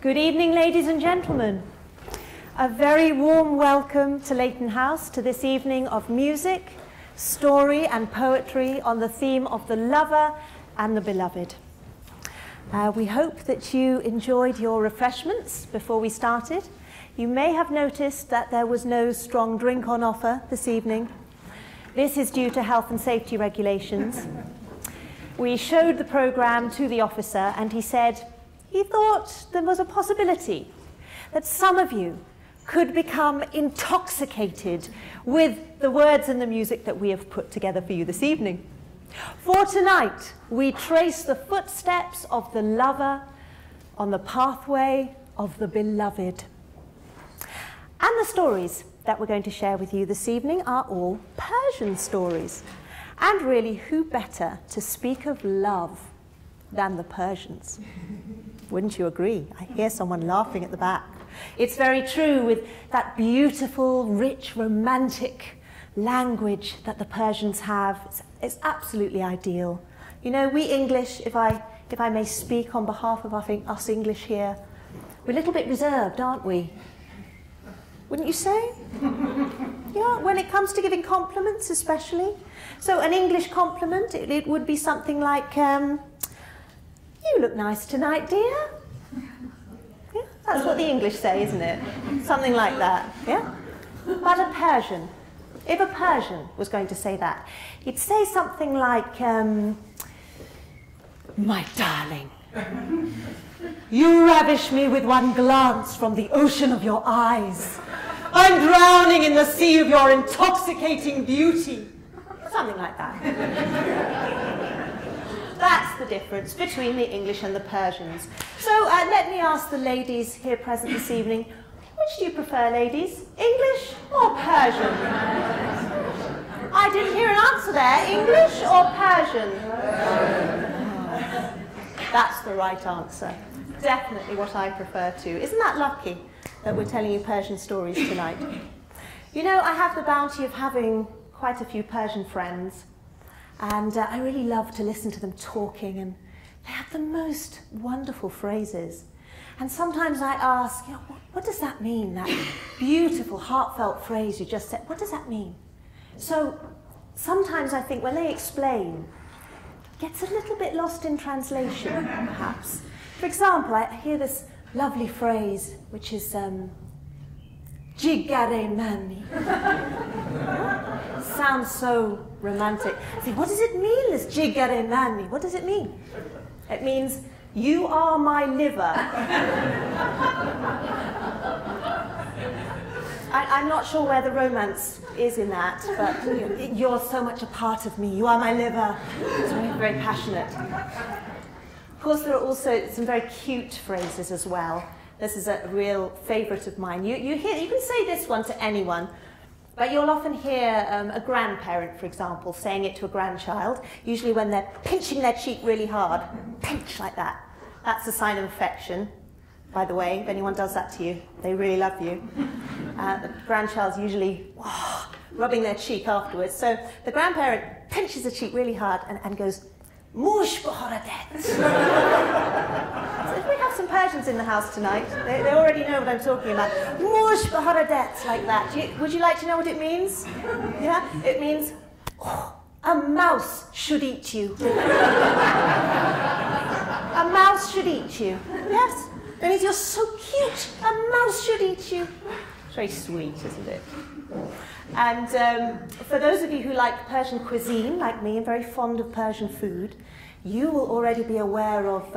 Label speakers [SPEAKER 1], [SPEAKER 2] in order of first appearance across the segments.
[SPEAKER 1] Good evening, ladies and gentlemen. A very warm welcome to Leighton House, to this evening of music, story and poetry on the theme of the lover and the beloved. We hope that you enjoyed your refreshments before we started. You may have noticed that there was no strong drink on offer this evening. This is due to health and safety regulations. We showed the programme to the officer and he said he thought there was a possibility that some of you could become intoxicated with the words and the music that we have put together for you this evening. For tonight, we trace the footsteps of the lover on the pathway of the beloved. And the stories that we're going to share with you this evening are all Persian stories. And really, who better to speak of love than the Persians? Wouldn't you agree? I hear someone laughing at the back. It's very true, with that beautiful, rich, romantic language that the Persians have. It's absolutely ideal. You know, we English, if I may speak on behalf of us English here, we're a little bit reserved, aren't we? Wouldn't you say? Yeah, when it comes to giving compliments especially. So an English compliment, it would be something like, you look nice tonight, dear. Yeah, that's what the English say, isn't it? Something like that, yeah? But a Persian, if a Persian was going to say that, he'd say something like, my darling, you ravish me with one glance from the ocean of your eyes. I'm drowning in the sea of your intoxicating beauty. Something like that. That's the difference between the English and the Persians. So let me ask the ladies here present this evening, which do you prefer, ladies? English or Persian? I didn't hear an answer there. English or Persian? That's the right answer. Definitely what I prefer to. Isn't that lucky that we're telling you Persian stories tonight? You know, I have the bounty of having quite a few Persian friends, and I really love to listen to them talking, and they have the most wonderful phrases. And sometimes I ask, you know, what does that mean, that beautiful, heartfelt phrase you just said? What does that mean? So sometimes I think when they explain, it gets a little bit lost in translation, perhaps. For example, I hear this lovely phrase, which is Jigare mani. Sounds so romantic. I think, what does it mean, this Jigare mani? What does it mean? It means, you are my liver. I'm not sure where the romance is in that, but you're so much a part of me. You are my liver. It's very, very passionate. Of course, there are also some very cute phrases as well. This is a real favourite of mine. You can say this one to anyone, but you'll often hear a grandparent, for example, saying it to a grandchild, usually when they're pinching their cheek really hard. Pinch like that. That's a sign of affection, by the way. If anyone does that to you, they really love you. The grandchild's usually rubbing their cheek afterwards. So the grandparent pinches the cheek really hard and goes, Mush Baharadet. So we have some Persians in the house tonight. They already know what I'm talking about. Mush Baharadet, like that. Would you like to know what it means? Yeah? It means, a mouse should eat you. A mouse should eat you. Yes? That means you're so cute. A mouse should eat you. It's very sweet, isn't it? And for those of you who like Persian cuisine, like me, and very fond of Persian food, you will already be aware of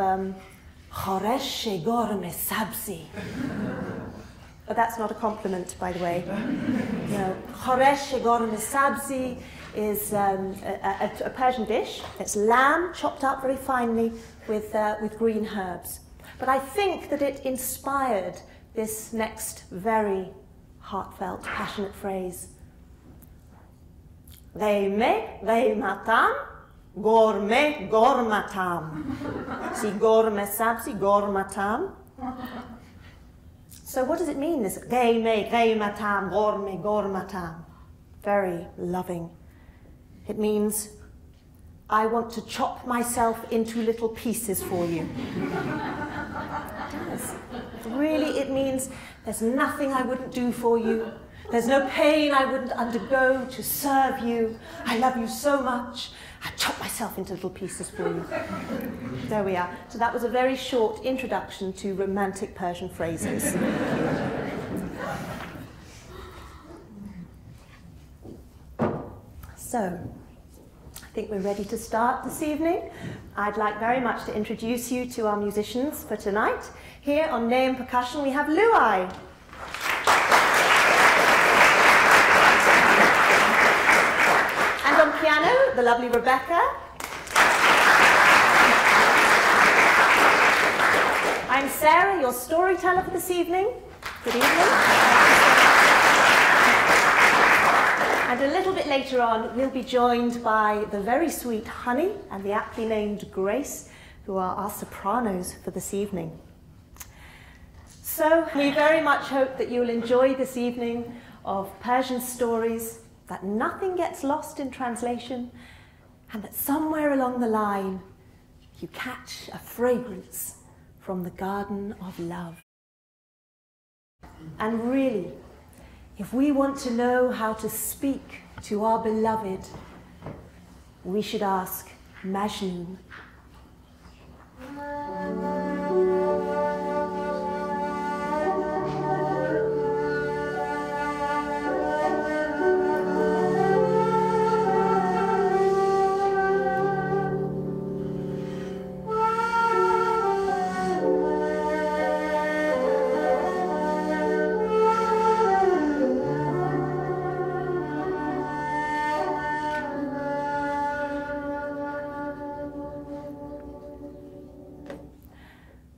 [SPEAKER 1] Khoresh gorme sabzi. But that's not a compliment, by the way. No. Khoresh gorme sabzi is a Persian dish. It's lamb chopped up very finely with green herbs. But I think that it inspired this next very heartfelt, passionate phrase. Geyme geymatam, gorme gormatam. See, gorme sabzi, gormatam. So what does it mean, this geyme geymatam, gorme gormatam? Very loving. It means, I want to chop myself into little pieces for you. It does. Really, it means there's nothing I wouldn't do for you. There's no pain I wouldn't undergo to serve you. I love you so much. I'd chop myself into little pieces for you. There we are. So that was a very short introduction to romantic Persian phrases. So, I think we're ready to start this evening. I'd like very much to introduce you to our musicians for tonight. Here on ney percussion we have Luai. And on piano, the lovely Rebecca. I'm Sarah, your storyteller for this evening. Good evening. And a little bit later on, we'll be joined by the very sweet Honey and the aptly named Grace, who are our sopranos for this evening. So we very much hope that you'll enjoy this evening of Persian stories, that nothing gets lost in translation, and that somewhere along the line, you catch a fragrance from the garden of love. And really, if we want to know how to speak to our beloved, we should ask Majnun.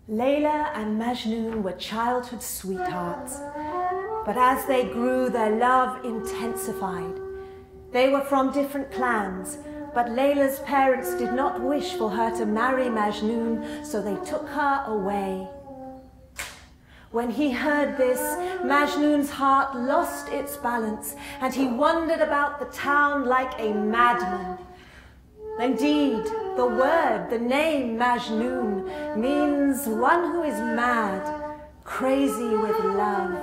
[SPEAKER 1] Layla and Majnun were childhood sweethearts, but as they grew, their love intensified. They were from different clans, but Layla's parents did not wish for her to marry Majnun, so they took her away. When he heard this, Majnun's heart lost its balance, and he wandered about the town like a madman. Indeed, the name Majnun means one who is mad, crazy with love.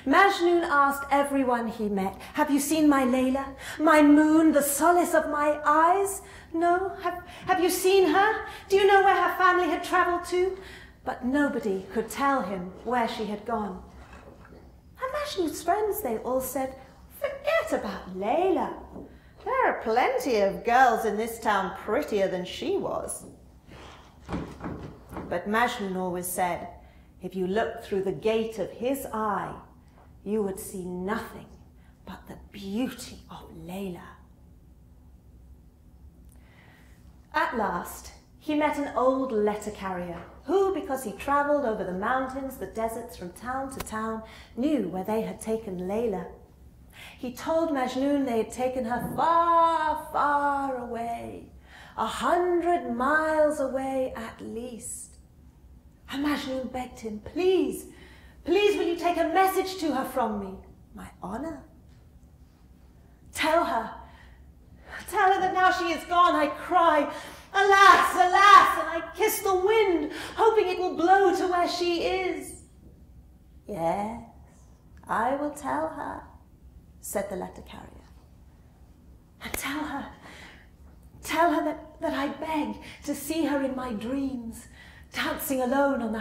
[SPEAKER 1] Majnun asked everyone he met, "Have you seen my Layla, my moon, the solace of my eyes? No? Have you seen her? Do you know where her family had travelled to?" But nobody could tell him where she had gone. And Majnun's friends, they all said, "Forget about Layla. There are plenty of girls in this town prettier than she was." But Majnun always said, if you looked through the gate of his eye, you would see nothing but the beauty of Layla. At last, he met an old letter carrier who, because he travelled over the mountains, the deserts, from town to town, knew where they had taken Layla. He told Majnun they had taken her far, far away, 100 miles away at least. And Majnun begged him, "Please, please will you take a message to her from me, my honor? Tell her that now she is gone, I cry, alas, alas, and I kiss the wind, hoping it will blow to where she is." "Yes, I will tell her," said the letter carrier. "And tell her that I beg to see her in my dreams, dancing alone on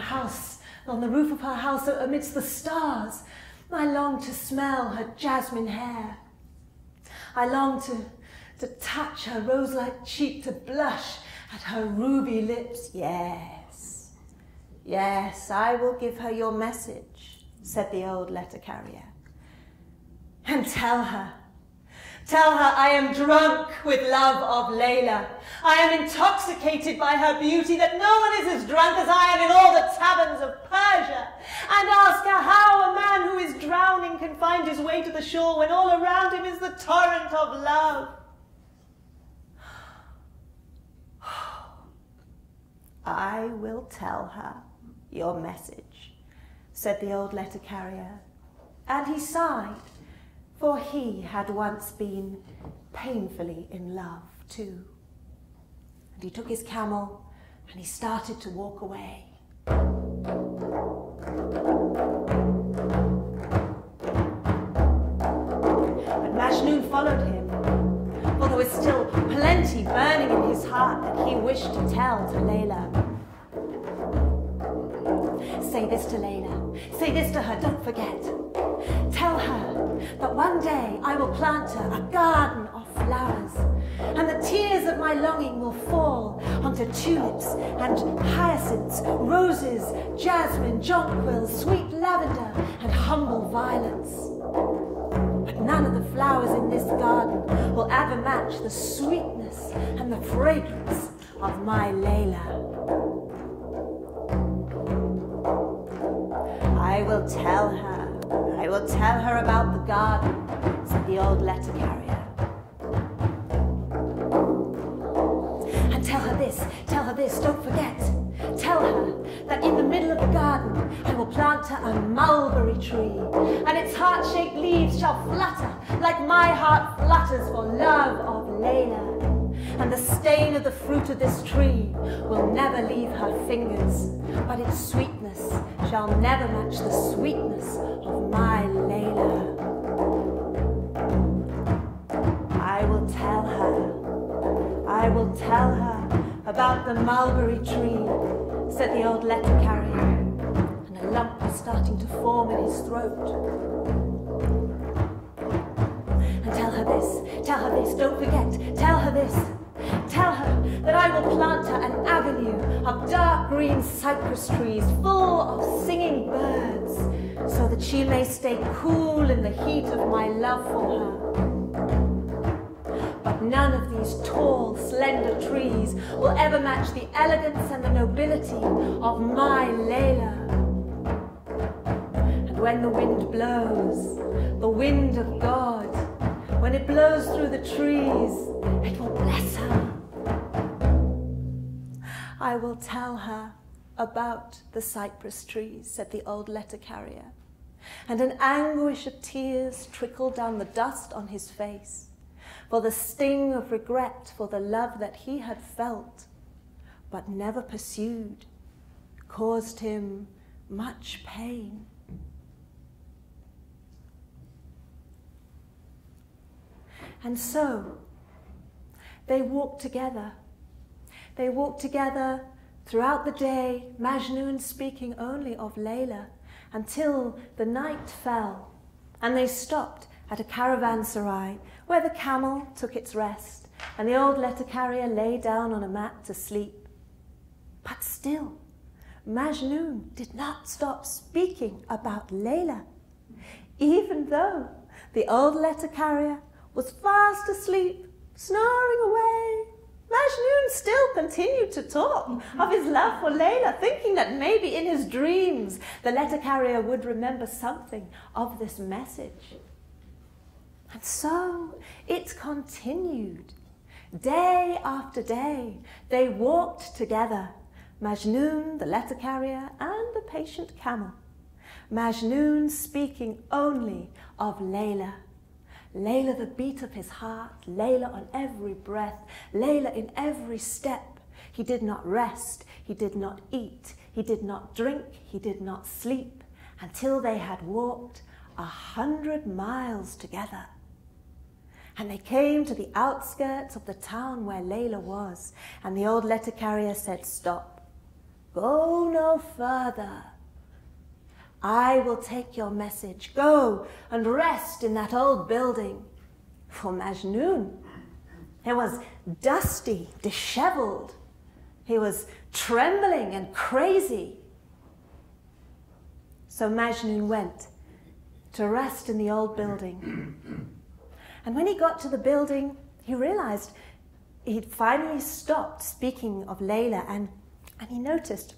[SPEAKER 1] the roof of her house amidst the stars. I long to smell her jasmine hair. I long to touch her rose-like cheek, to blush at her ruby lips. Yes, yes, I will give her your message," said the old letter carrier. "And tell her I am drunk with love of Layla. I am intoxicated by her beauty, that no one is as drunk as I am in all the taverns of Persia. And ask her how a man who is drowning can find his way to the shore when all around him is the torrent of love." "I will tell her your message," said the old letter carrier, and he sighed, for he had once been painfully in love too. And he took his camel and he started to walk away. But Majnun followed him, for there was still plenty burning in his heart that he wished to tell to Layla. Say this to Layla, say this to her, don't forget. Tell her that one day I will plant her a garden of flowers, and the tears of my longing will fall onto tulips and hyacinths, roses, jasmine, jonquil, sweet lavender, and humble violets. But none of the flowers in this garden will ever match the sweetness and the fragrance of my Layla. I will tell her about the garden, said the old letter carrier. And tell her this, don't forget. Tell her that in the middle of the garden I will plant her a mulberry tree, and its heart-shaped leaves shall flutter like my heart flutters for love of Layla. And the stain of the fruit of this tree will never leave her fingers, but its sweetness shall never match the sweetness of my Layla. I will tell her about the mulberry tree, said the old letter carrier, and a lump was starting to form in his throat. And tell her this, don't forget, tell her this. Tell her that I will plant her an avenue of dark green cypress trees full of singing birds, so that she may stay cool in the heat of my love for her. But none of these tall, slender trees will ever match the elegance and the nobility of my Layla. And when the wind blows, the wind of God, when it blows through the trees, it will bless her. I will tell her about the cypress trees, said the old letter carrier, and an anguish of tears trickled down the dust on his face, for the sting of regret for the love that he had felt, but never pursued, caused him much pain. And so they walked together. They walked together throughout the day, Majnun speaking only of Layla, until the night fell, and they stopped at a caravanserai where the camel took its rest, and the old letter carrier lay down on a mat to sleep. But still, Majnun did not stop speaking about Layla, even though the old letter carrier was fast asleep, snoring away. Majnun still continued to talk of his love for Layla, thinking that maybe in his dreams the letter carrier would remember something of this message. And so it continued. Day after day, they walked together, Majnun, the letter carrier, and the patient camel. Majnun speaking only of Layla. Layla, the beat of his heart, Layla on every breath, Layla in every step. He did not rest, he did not eat, he did not drink, he did not sleep, until they had walked 100 miles together. And they came to the outskirts of the town where Layla was, and the old letter carrier said, "Stop, go no further. I will take your message. Go and rest in that old building." For Majnun, it was dusty, disheveled. He was trembling and crazy. So Majnun went to rest in the old building. And when he got to the building, he realized he'd finally stopped speaking of Layla, and he noticed,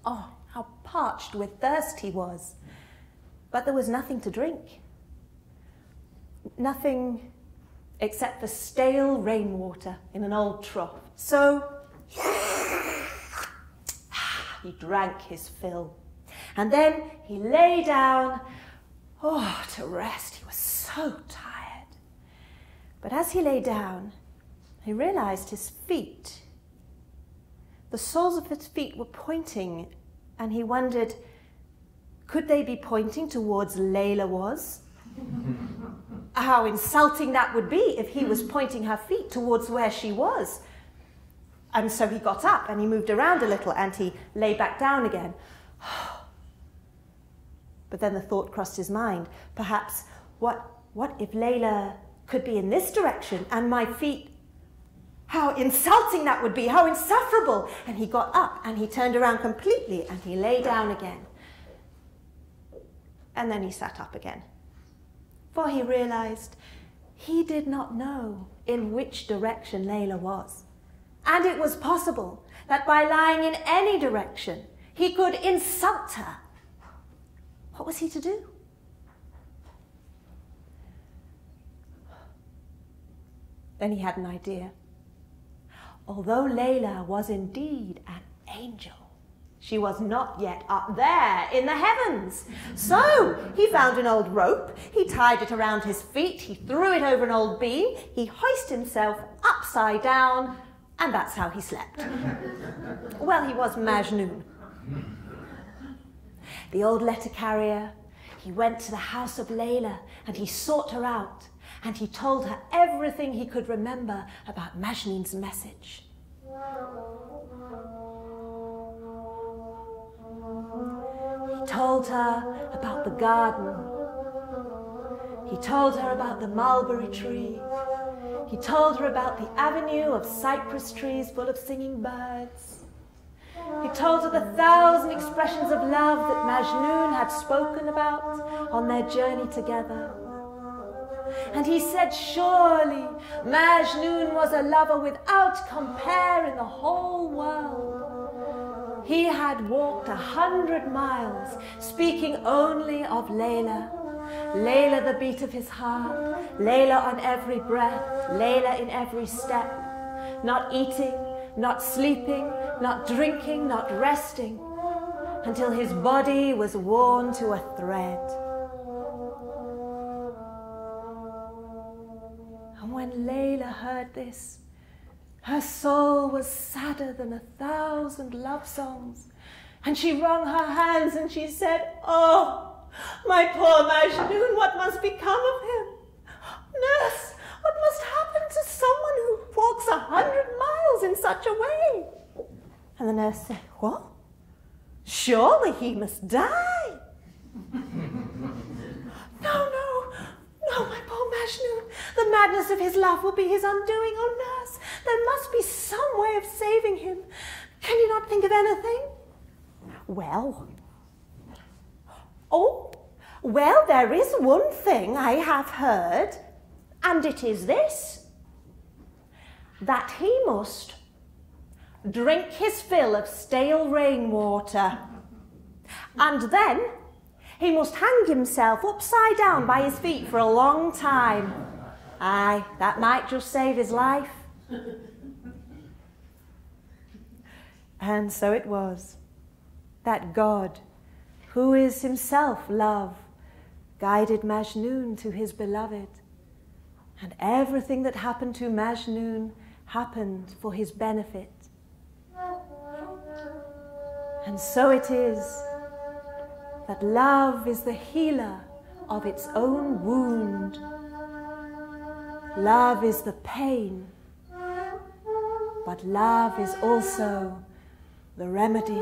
[SPEAKER 1] oh, how parched with thirst he was. But there was nothing to drink. Nothing except for stale rainwater in an old trough. So he drank his fill. And then he lay down, to rest. He was so tired. But as he lay down, He realized his feet. The soles of his feet were pointing, and he wondered, could they be pointing towards Layla was? How insulting that would be if he was pointing her feet towards where she was. And so he got up and he moved around a little and he lay back down again. But then the thought crossed his mind, perhaps, what if Layla could be in this direction and my feet, how insulting that would be, how insufferable. And he got up and he turned around completely and he lay down again. And then he sat up again. For he realized he did not know in which direction Layla was. And it was possible that by lying in any direction, he could insult her. What was he to do? Then he had an idea. Although Layla was indeed an angel, she was not yet up there in the heavens. So he found an old rope, he tied it around his feet, he threw it over an old beam, he hoisted himself upside down, and that's how he slept. Well, he was Majnun. The old letter carrier, he went to the house of Layla and he sought her out and he told her everything he could remember about Majnun's message. He told her about the garden. He told her about the mulberry tree. He told her about the avenue of cypress trees full of singing birds. He told her the 1,000 expressions of love that Majnun had spoken about on their journey together. And he said, surely Majnun was a lover without compare in the whole world. He had walked 100 miles, speaking only of Layla. Layla, the beat of his heart, Layla on every breath, Layla in every step, not eating, not sleeping, not drinking, not resting, until his body was worn to a thread. And when Layla heard this, her soul was sadder than 1,000 love songs, and she wrung her hands and she said, oh, my poor Majnun, what must become of him? Nurse, what must happen to someone who walks 100 miles in such a way? And the nurse said, what? Surely he must die. No, my poor Majnun. The madness of his love will be his undoing, oh nurse. There must be some way of saving him. Can you not think of anything? Well, there is one thing I have heard, and it is this, that he must drink his fill of stale rainwater, and then he must hang himself upside down by his feet for a long time. Aye, that might just save his life. And so it was that God, who is himself love, guided Majnun to his beloved. And everything that happened to Majnun happened for his benefit. And so it is that love is the healer of its own wound. Love is the pain, but love is also the remedy.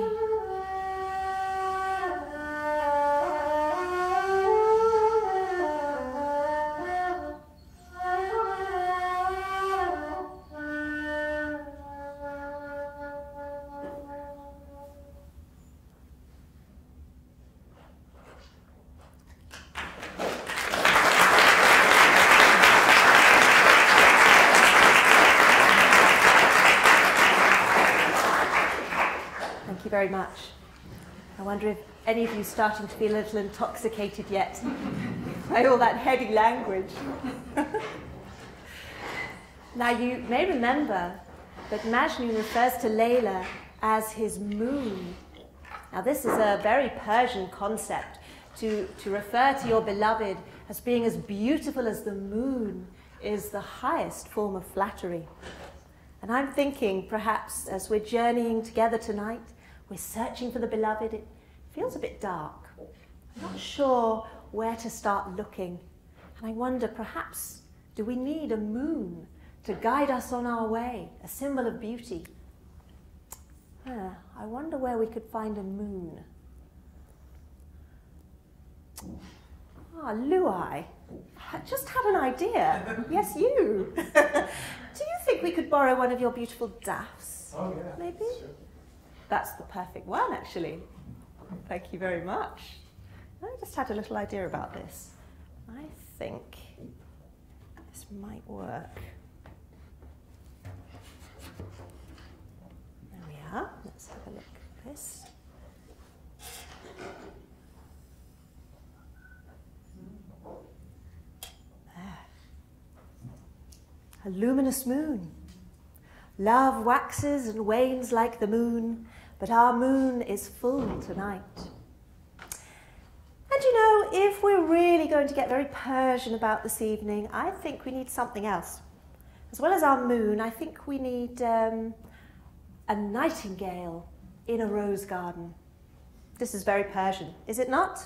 [SPEAKER 1] Very much. I wonder if any of you are starting to feel a little intoxicated yet by all that heady language. Now you may remember that Majnun refers to Layla as his moon. Now this is a very Persian concept, to refer to your beloved as being as beautiful as the moon is the highest form of flattery. And I'm thinking perhaps as we're journeying together tonight, we're searching for the beloved. It feels a bit dark. I'm not sure where to start looking. And I wonder, perhaps, do we need a moon to guide us on our way, a symbol of beauty? I wonder where we could find a moon. Luai, I just had an idea. Yes, you. Do you think we could borrow one of your beautiful daffs?
[SPEAKER 2] Oh, yeah.
[SPEAKER 1] Maybe?
[SPEAKER 2] Sure.
[SPEAKER 1] That's the perfect one, actually. Thank you very much. I just had a little idea about this. I think this might work. There we are. Let's have a look at this. There. A luminous moon. Love waxes and wanes like the moon, but our moon is full tonight. And you know, if we're really going to get very Persian about this evening, I think we need something else. As well as our moon, I think we need a nightingale in a rose garden. This is very Persian, is it not?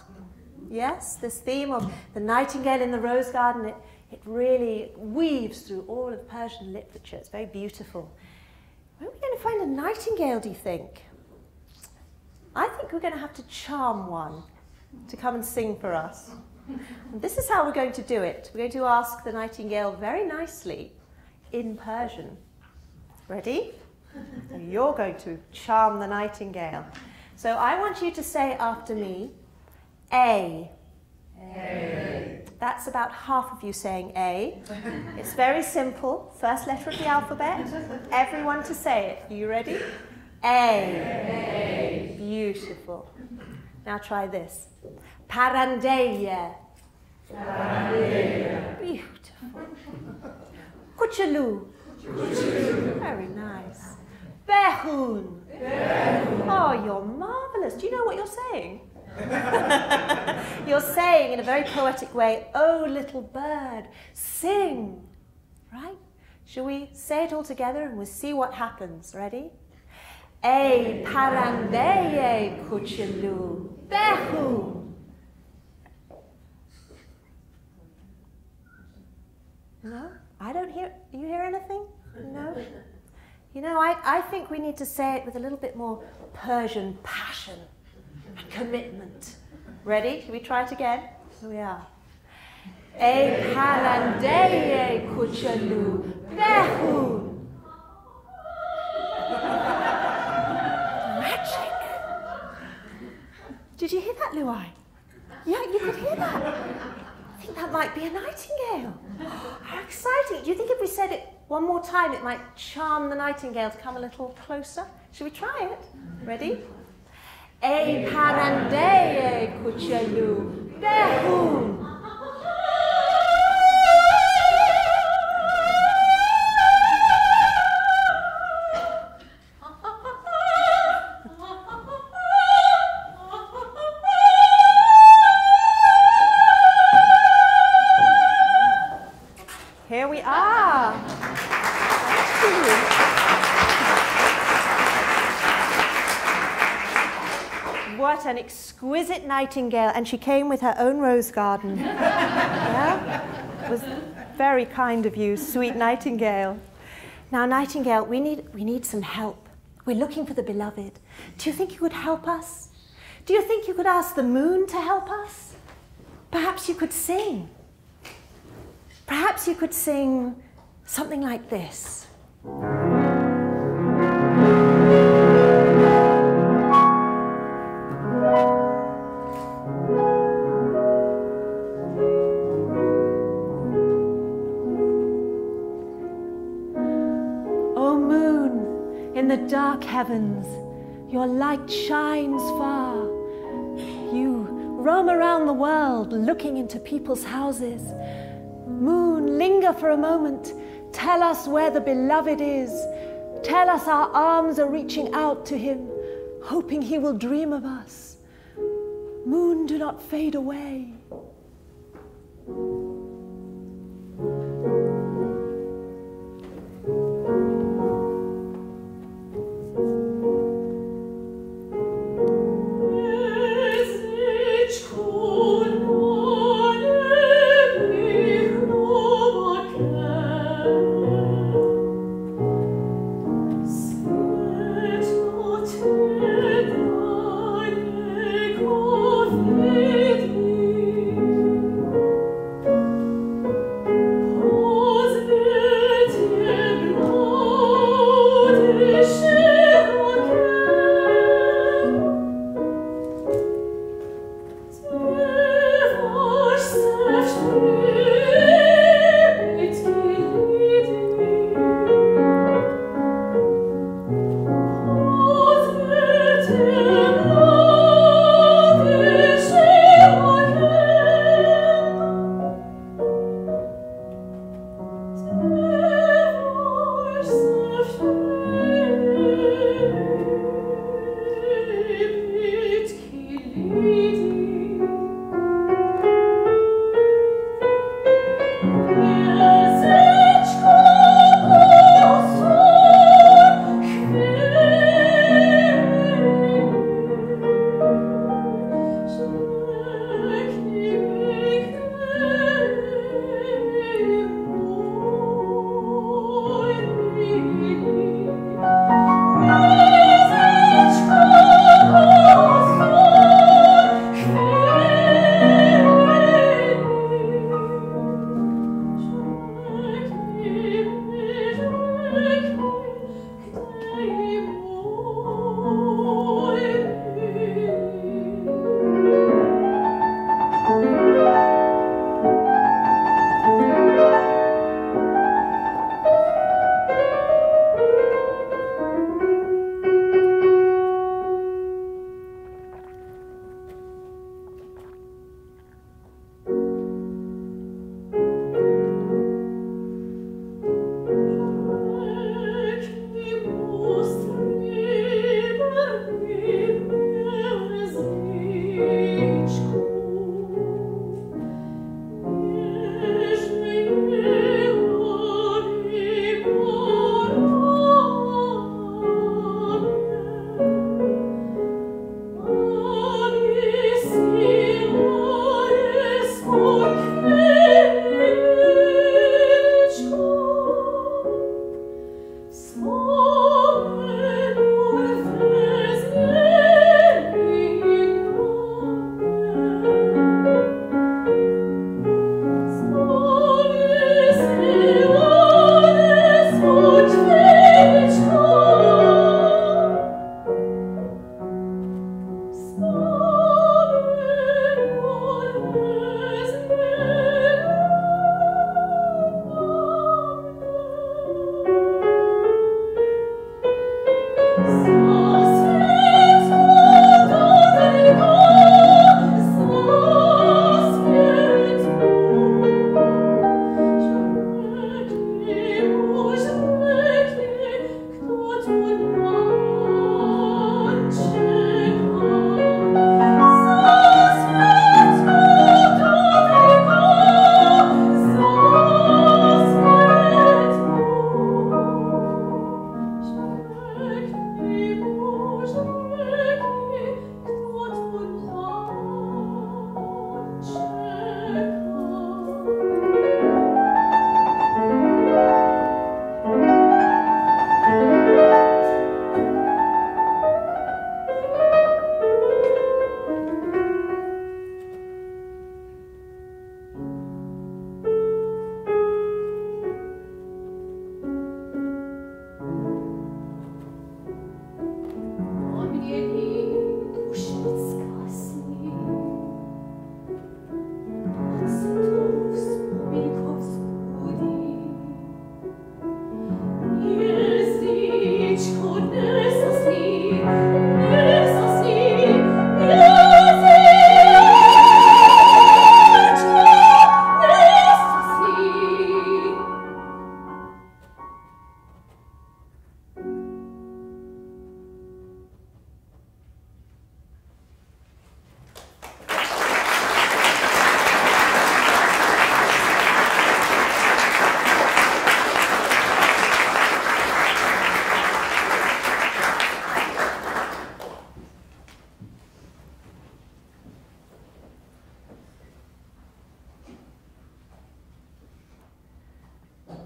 [SPEAKER 1] Yes, this theme of the nightingale in the rose garden, it really weaves through all of Persian literature. It's very beautiful. Where are we going to find a nightingale, do you think? I think we're going to have to charm one to come and sing for us. And this is how we're going to do it. We're going to ask the nightingale very nicely in Persian. Ready? So you're going to charm the nightingale. So I want you to say after me, A.
[SPEAKER 2] A.
[SPEAKER 1] That's about half of you saying A. It's very simple. First letter of the alphabet. Everyone to say it. Are you ready? A. Beautiful. Now try this. Parandeye.
[SPEAKER 2] Parandeye.
[SPEAKER 1] Beautiful. Kuchelu.
[SPEAKER 2] Kuchelu.
[SPEAKER 1] Very nice. Behun.
[SPEAKER 2] Behun.
[SPEAKER 1] Oh, you're marvellous. Do you know what you're saying? You're saying in a very poetic way, oh little bird, sing. Right? Shall we say it all together and we'll see what happens? Ready? Ey parandeye kuchelu behu. No? I don't hear. Do you hear anything? No? You know, I think we need to say it with a little bit more Persian passion and commitment. Ready? Shall we try it again? Here we are. Ey parandeye kuchelu behu. Did you hear that, Luai? Yeah, you could hear that. I think that might be a nightingale. How exciting. Do you think if we said it one more time, it might charm the nightingale to come a little closer? Should we try it? Ready? Ey parandeye kuchelu behun. Here we are. What an exquisite nightingale. And she came with her own rose garden. Yeah? It was very kind of you, sweet nightingale. Now, nightingale, we need some help. We're looking for the beloved. Do you think you could help us? Do you think you could ask the moon to help us? Perhaps you could sing. Perhaps you could sing something like this. O moon, in the dark heavens, your light shines far. You roam around the world looking into people's houses. Moon, linger for a moment. Tell us where the beloved is. Tell us our arms are reaching out to him, hoping he will dream of us. Moon, do not fade away.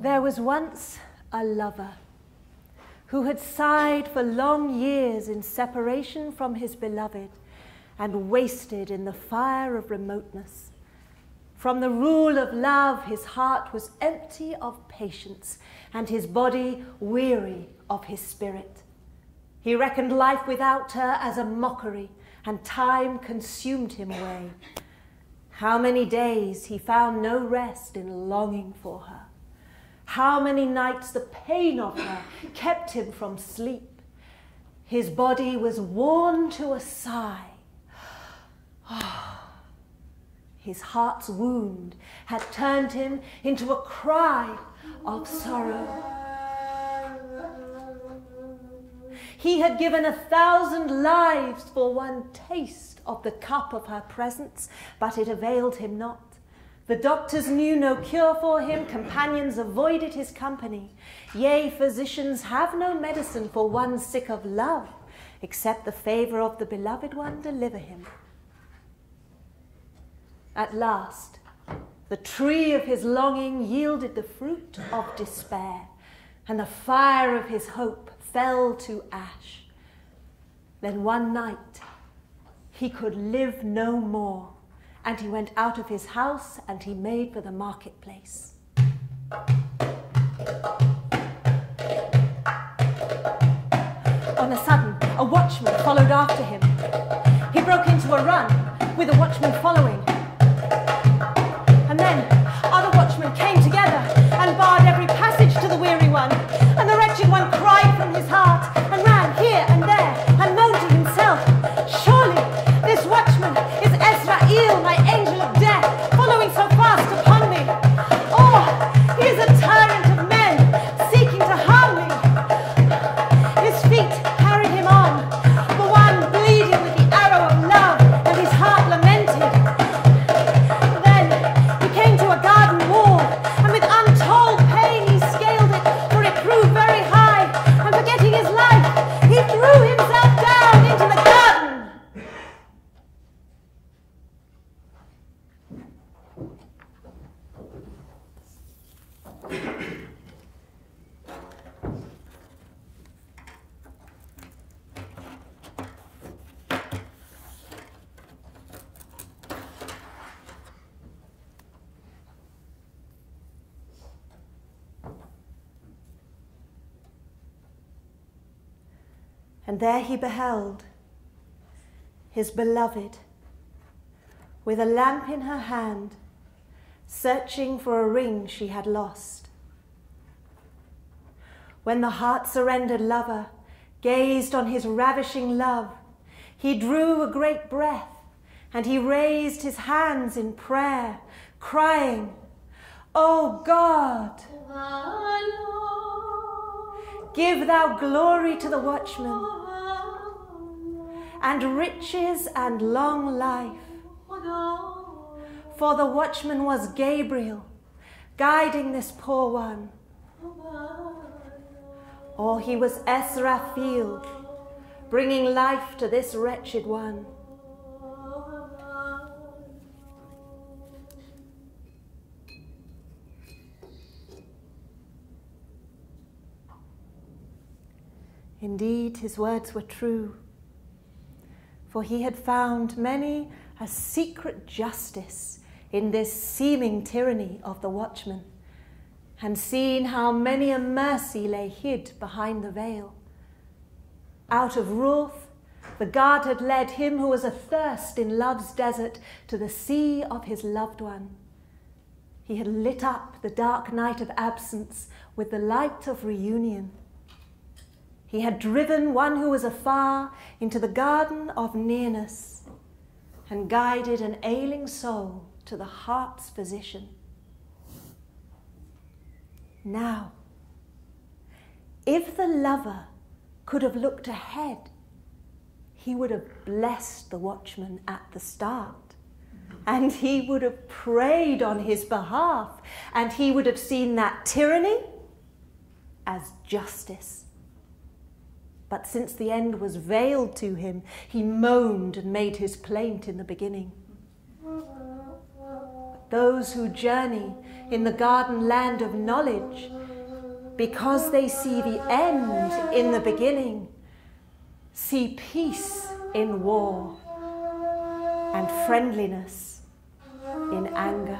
[SPEAKER 1] There was once a lover who had sighed for long years in separation from his beloved and wasted in the fire of remoteness. From the rule of love, his heart was empty of patience and his body weary of his spirit. He reckoned life without her as a mockery, and time consumed him away. How many days he found no rest in longing for her. How many nights the pain of her kept him from sleep. His body was worn to a sigh. His heart's wound had turned him into a cry of sorrow. He had given 1,000 lives for one taste of the cup of her presence, but it availed him not. The doctors knew no cure for him, companions avoided his company. Yea, physicians have no medicine for one sick of love, except the favour of the beloved one deliver him. At last, the tree of his longing yielded the fruit of despair, and the fire of his hope fell to ash. Then one night, he could live no more, and he went out of his house and he made for the marketplace. On a sudden, a watchman followed after him. He broke into a run, with a watchman following. And then other watchmen came together and barred every passage to the weary one. And the wretched one cried from his heart and ran here and there and moaned to himself, "Surely this watchman is Ezrael, my angel of death, following so fast upon me. Oh, he is a tyrant of men, seeking to harm me." His feet carried him on, the one bleeding with the arrow of love, and his heart lamented. And there he beheld his beloved, with a lamp in her hand, searching for a ring she had lost. When the heart-surrendered lover gazed on his ravishing love, he drew a great breath, and he raised his hands in prayer, crying, "O God, give thou glory to the watchman, and riches and long life." For the watchman was Gabriel, guiding this poor one. Or he was Israfil, bringing life to this wretched one. Indeed, his words were true, for he had found many a secret justice in this seeming tyranny of the watchman, and seen how many a mercy lay hid behind the veil. Out of wrath, the guard had led him who was athirst in love's desert to the sea of his loved one. He had lit up the dark night of absence with the light of reunion. He had driven one who was afar into the garden of nearness, and guided an ailing soul to the heart's physician. Now, if the lover could have looked ahead, he would have blessed the watchman at the start, and he would have prayed on his behalf, and he would have seen that tyranny as justice. But since the end was veiled to him, he moaned and made his plaint in the beginning. Those who journey in the garden land of knowledge, because they see the end in the beginning, see peace in war and friendliness in anger.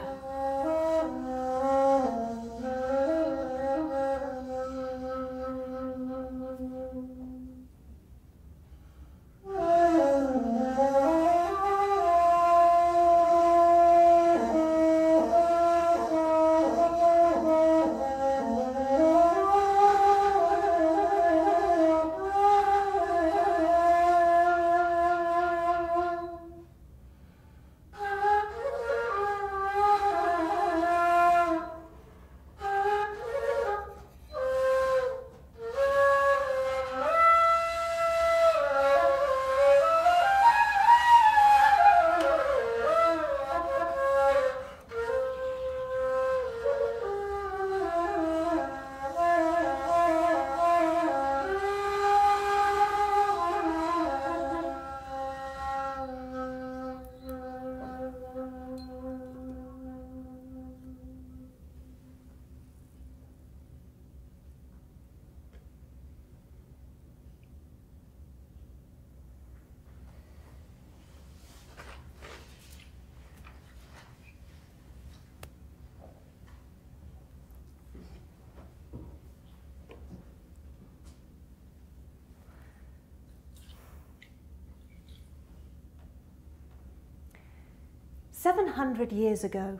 [SPEAKER 1] "700 years ago,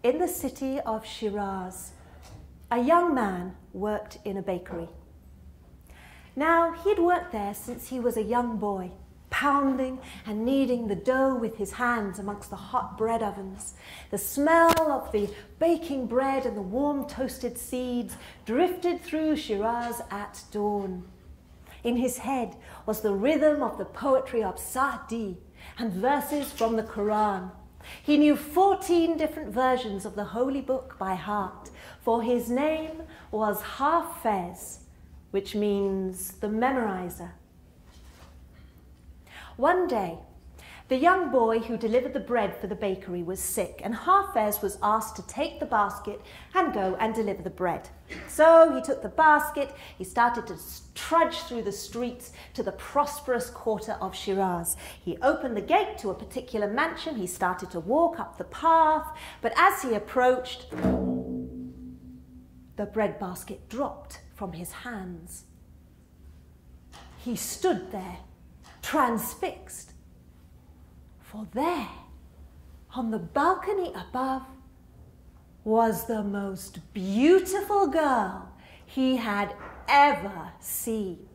[SPEAKER 1] in the city of Shiraz, a young man worked in a bakery. Now, he'd worked there since he was a young boy, pounding and kneading the dough with his hands amongst the hot bread ovens. The smell of the baking bread and the warm toasted seeds drifted through Shiraz at dawn. In his head was the rhythm of the poetry of Sa'di and verses from the Quran. He knew 14 different versions of the holy book by heart, for his name was Hafez, which means the memorizer. One day, the young boy who delivered the bread for the bakery was sick, and Hafez was asked to take the basket and go and deliver the bread. So he took the basket, he started to trudge through the streets to the prosperous quarter of Shiraz. He opened the gate to a particular mansion, he started to walk up the path, but as he approached, the bread basket dropped from his hands. he stood there, transfixed. For there, on the balcony above, was the most beautiful girl he had ever seen.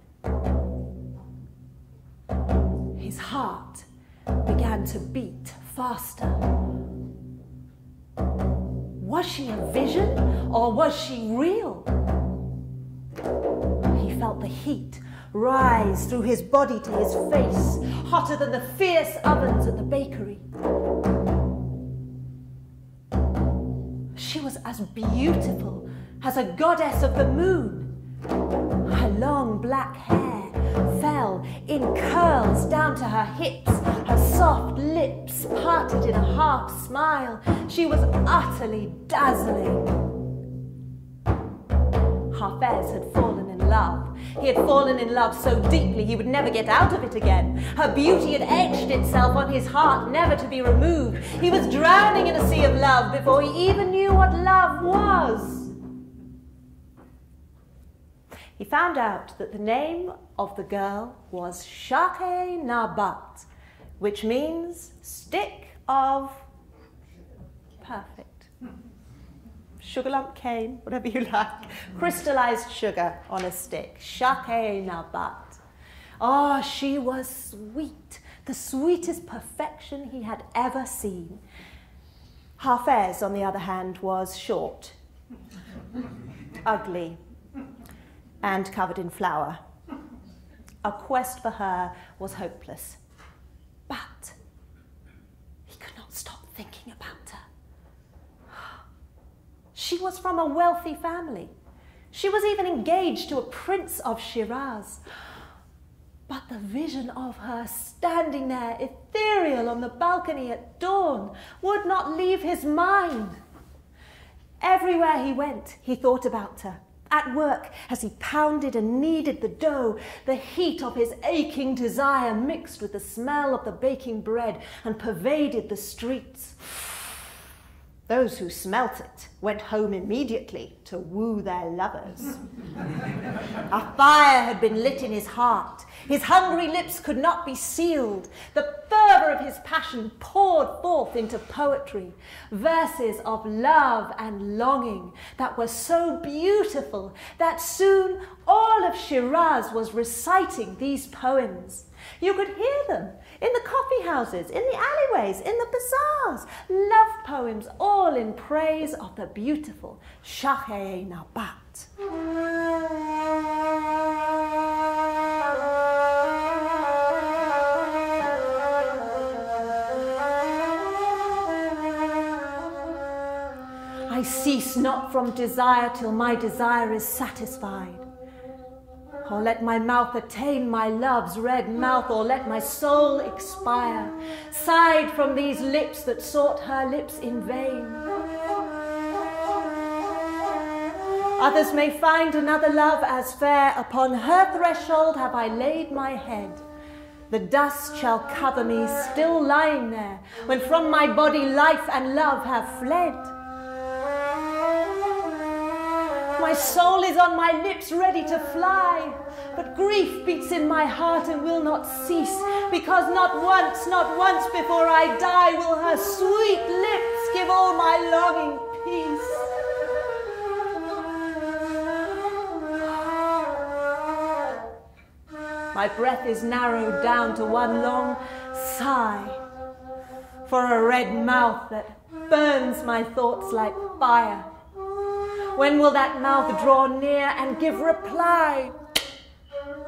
[SPEAKER 1] His heart began to beat faster. Was she a vision or was she real? He felt the heat rise through his body to his face, hotter than the fierce ovens at the bakery. She was as beautiful as a goddess of the moon. Her long black hair fell in curls down to her hips, her soft lips parted in a half smile. She was utterly dazzling. Hafez had fallen in love. He had fallen in love so deeply he would never get out of it again. Her beauty had etched itself on his heart, never to be removed. He was drowning in a sea of love before he even knew what love was. He found out that the name of the girl was Shake Nabat, which means stick of perfect. Sugar lump cane, whatever you like. Crystallized sugar on a stick. Shake Nabat. Oh, she was sweet. The sweetest perfection he had ever seen. Hafez, on the other hand, was short, ugly, and covered in flour. A quest for her was hopeless. But he could not stop thinking about her. She was from a wealthy family. She was even engaged to a prince of Shiraz. But the vision of her standing there, ethereal on the balcony at dawn, would not leave his mind. Everywhere he went, he thought about her. At work, as he pounded and kneaded the dough, the heat of his aching desire mixed with the smell of the baking bread and pervaded the streets. Those who smelt it went home immediately to woo their lovers. A fire had been lit in his heart. His hungry lips could not be sealed. The fervour of his passion poured forth into poetry, verses of love and longing that were so beautiful that soon all of Shiraz was reciting these poems. You could hear them in the coffee houses, in the alleyways, in the bazaars. Love poems, all in praise of the beautiful Shake Nabat. I cease not from desire till my desire is satisfied. Or let my mouth attain my love's red mouth, or let my soul expire, sighed from these lips that sought her lips in vain. Others may find another love as fair, upon her threshold have I laid my head. The dust shall cover me, still lying there, when from my body life and love have fled. My soul is on my lips ready to fly, but grief beats in my heart and will not cease, because not once before I die will her sweet lips give all my longing peace. My breath is narrowed down to one long sigh for a red mouth that burns my thoughts like fire. When will that mouth draw near and give reply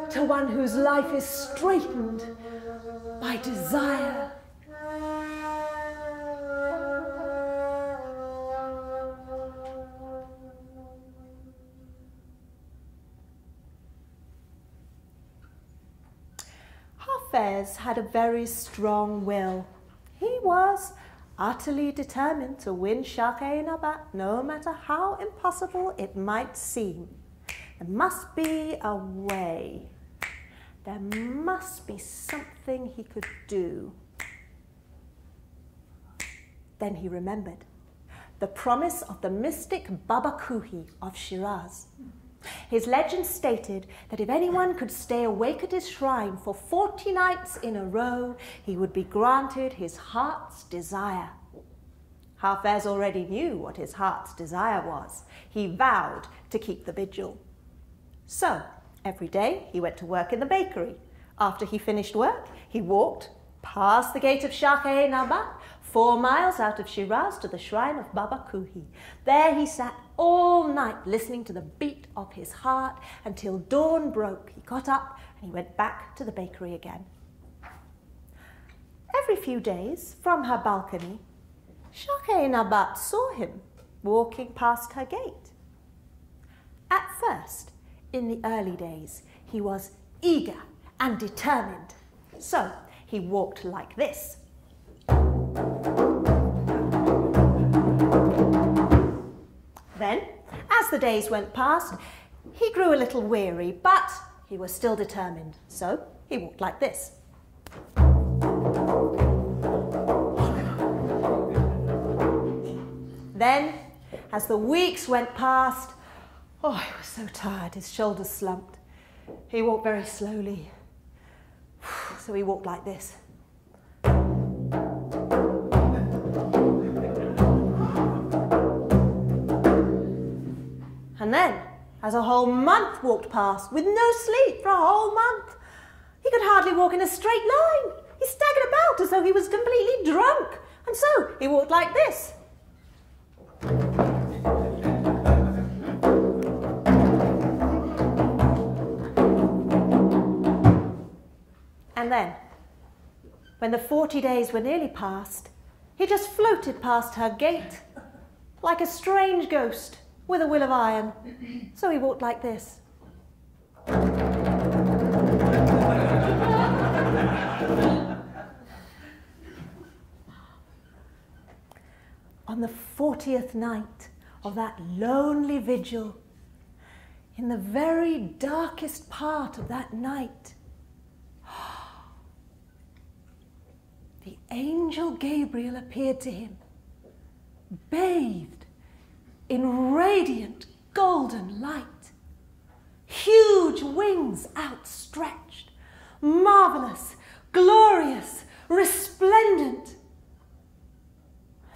[SPEAKER 1] to one whose life is straitened by desire? Hafez had a very strong will. He was utterly determined to win Shake Nabat, no matter how impossible it might seem. There must be a way. There must be something he could do. Then he remembered the promise of the mystic Baba Kuhi of Shiraz. His legend stated that if anyone could stay awake at his shrine for 40 nights in a row, he would be granted his heart's desire. Hafez already knew what his heart's desire was. He vowed to keep the vigil. So, every day he went to work in the bakery. After he finished work, he walked past the gate of Shah-e-Nabat, 4 miles out of Shiraz to the shrine of Baba Kuhi. There he sat all night listening to the beat of his heart until dawn broke. He got up and he went back to the bakery again. Every few days, from her balcony, Shah-e-Nabat saw him walking past her gate. At first, in the early days, he was eager and determined. So he walked like this. Then, as the days went past, he grew a little weary, but he was still determined. So he walked like this. Then, as the weeks went past, oh, he was so tired, his shoulders slumped. He walked very slowly. So he walked like this. And then, as a whole month walked past, with no sleep for a whole month, he could hardly walk in a straight line. He staggered about as though he was completely drunk. And so he walked like this. And then, when the 40 days were nearly past, he just floated past her gate like a strange ghost with a will of iron. So he walked like this. On the 40th night of that lonely vigil, in the very darkest part of that night, the angel Gabriel appeared to him, bathed in radiant golden light, huge wings outstretched, marvelous, glorious, resplendent.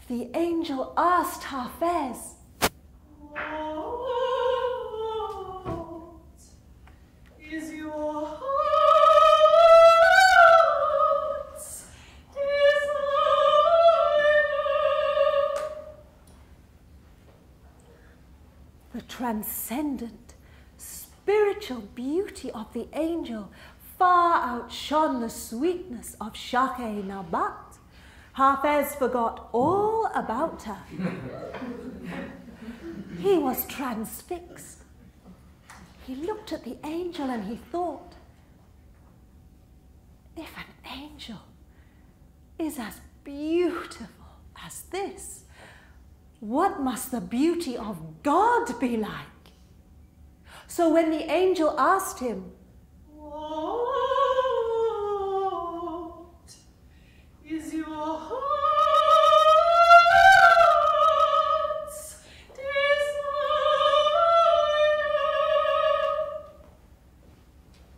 [SPEAKER 1] The angel asked Hafez, "What is your heart's desire?" The transcendent, spiritual beauty of the angel far outshone the sweetness of Shah-e-Nabat. Hafez forgot all about her. He was transfixed. He looked at the angel and he thought, if an angel is as beautiful as this, what must the beauty of God be like? So when the angel asked him, "What is your heart's desire?"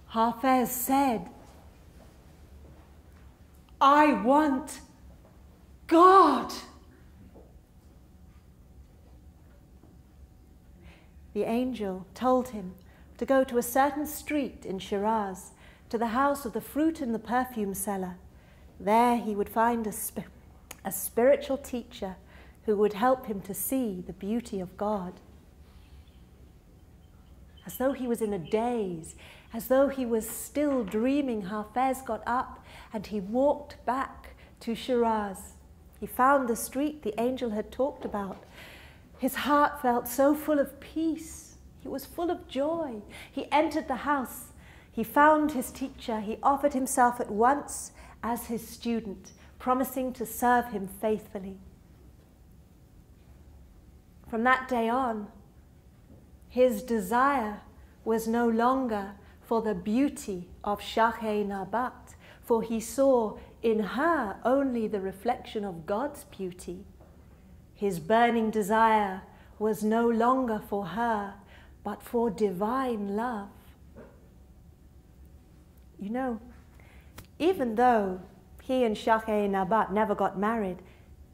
[SPEAKER 1] Hafez said, "I want God." The angel told him to go to a certain street in Shiraz, to the house of the fruit and the perfume seller. There he would find a spiritual teacher who would help him to see the beauty of God. As though he was in a daze, as though he was still dreaming, Hafez got up and he walked back to Shiraz. He found the street the angel had talked about. His heart felt so full of peace. He was full of joy. He entered the house. He found his teacher. He offered himself at once as his student, promising to serve him faithfully. From that day on, his desire was no longer for the beauty of Shah-e-Nabat, for he saw in her only the reflection of God's beauty. His burning desire was no longer for her, but for divine love. You know, even though he and Shah-e-Nabat never got married,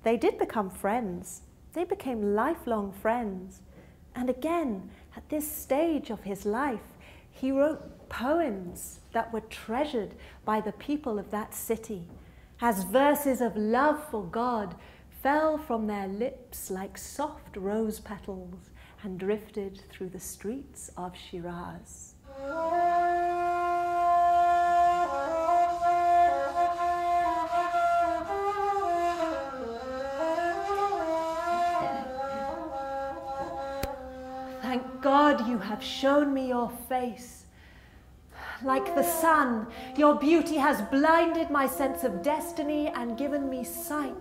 [SPEAKER 1] they did become friends. They became lifelong friends. And again, at this stage of his life, he wrote poems that were treasured by the people of that city, as verses of love for God fell from their lips like soft rose petals and drifted through the streets of Shiraz. Thank God you have shown me your face. Like the sun, your beauty has blinded my sense of destiny and given me sight.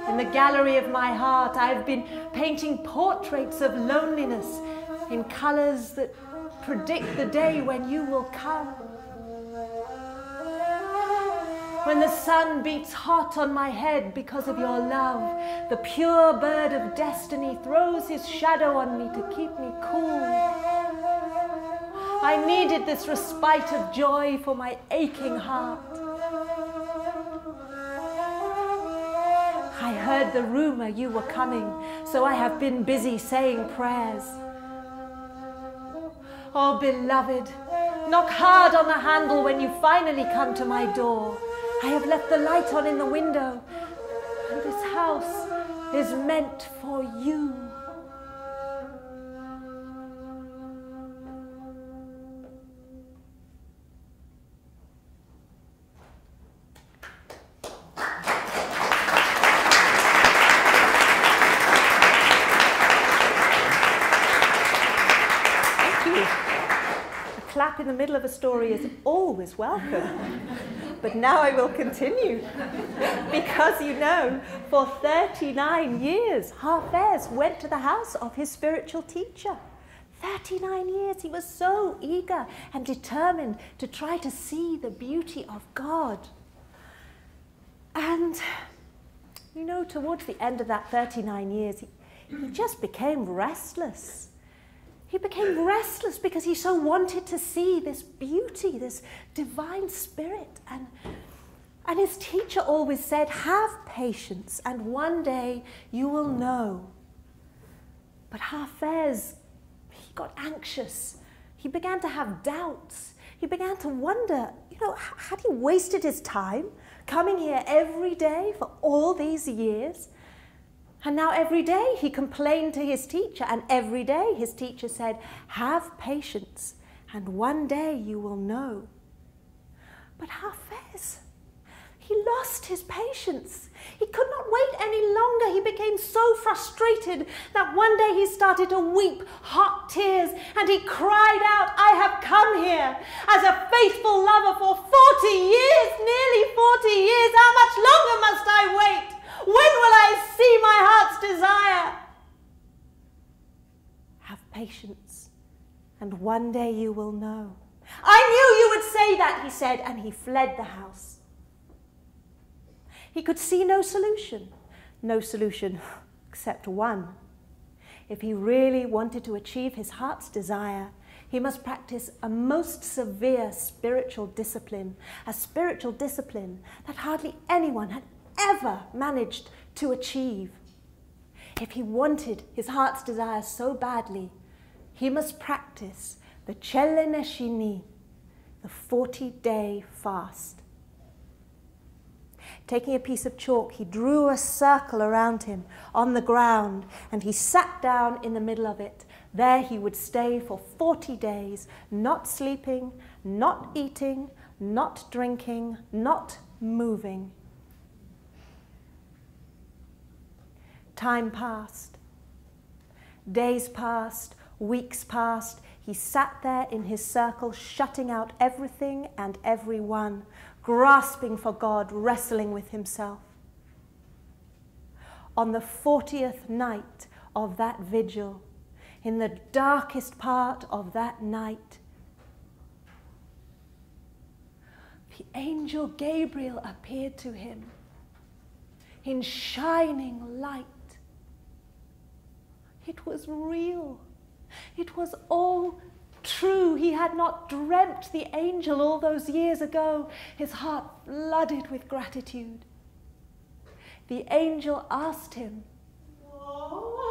[SPEAKER 1] In the gallery of my heart, I have been painting portraits of loneliness in colors that predict the day when you will come. When the sun beats hot on my head because of your love, the pure bird of destiny throws his shadow on me to keep me cool. I needed this respite of joy for my aching heart. I heard the rumor you were coming, so I have been busy saying prayers. Oh, beloved, knock hard on the handle when you finally come to my door. I have left the light on in the window, and this house is meant for you. Thank you. A clap in the middle of a story is always welcome. But now I will continue, because you know, for 39 years, Hafez went to the house of his spiritual teacher. 39 years, he was so eager and determined to try to see the beauty of God. And, you know, towards the end of that 39 years, he just became restless. He became restless because he so wanted to see this beauty, this divine spirit. And his teacher always said, have patience and one day you will know. But Hafez, he got anxious. He began to have doubts. He began to wonder, you know, had he wasted his time coming here every day for all these years? And now every day he complained to his teacher, and every day his teacher said, have patience, and one day you will know. But Hafez, he lost his patience. He could not wait any longer. He became so frustrated that one day he started to weep hot tears, and he cried out, I have come here as a faithful lover for 40 years, nearly 40 years. How much longer must I wait? When will I see my heart's desire? Have patience, and one day you will know. I knew you would say that, he said, and he fled the house. He could see no solution except one. If he really wanted to achieve his heart's desire, he must practice a most severe spiritual discipline, a spiritual discipline that hardly anyone had ever managed to achieve. If he wanted his heart's desire so badly, he must practice the Chele Neshini, the 40-day fast. Taking a piece of chalk, he drew a circle around him on the ground, and he sat down in the middle of it. There he would stay for 40 days, not sleeping, not eating, not drinking, not moving. Time passed. Days passed. Weeks passed. He sat there in his circle, shutting out everything and everyone, grasping for God, wrestling with himself. On the 40th night of that vigil, in the darkest part of that night, the angel Gabriel appeared to him in shining light. It was real. It was all true. He had not dreamt the angel all those years ago. His heart flooded with gratitude. The angel asked him,
[SPEAKER 2] "What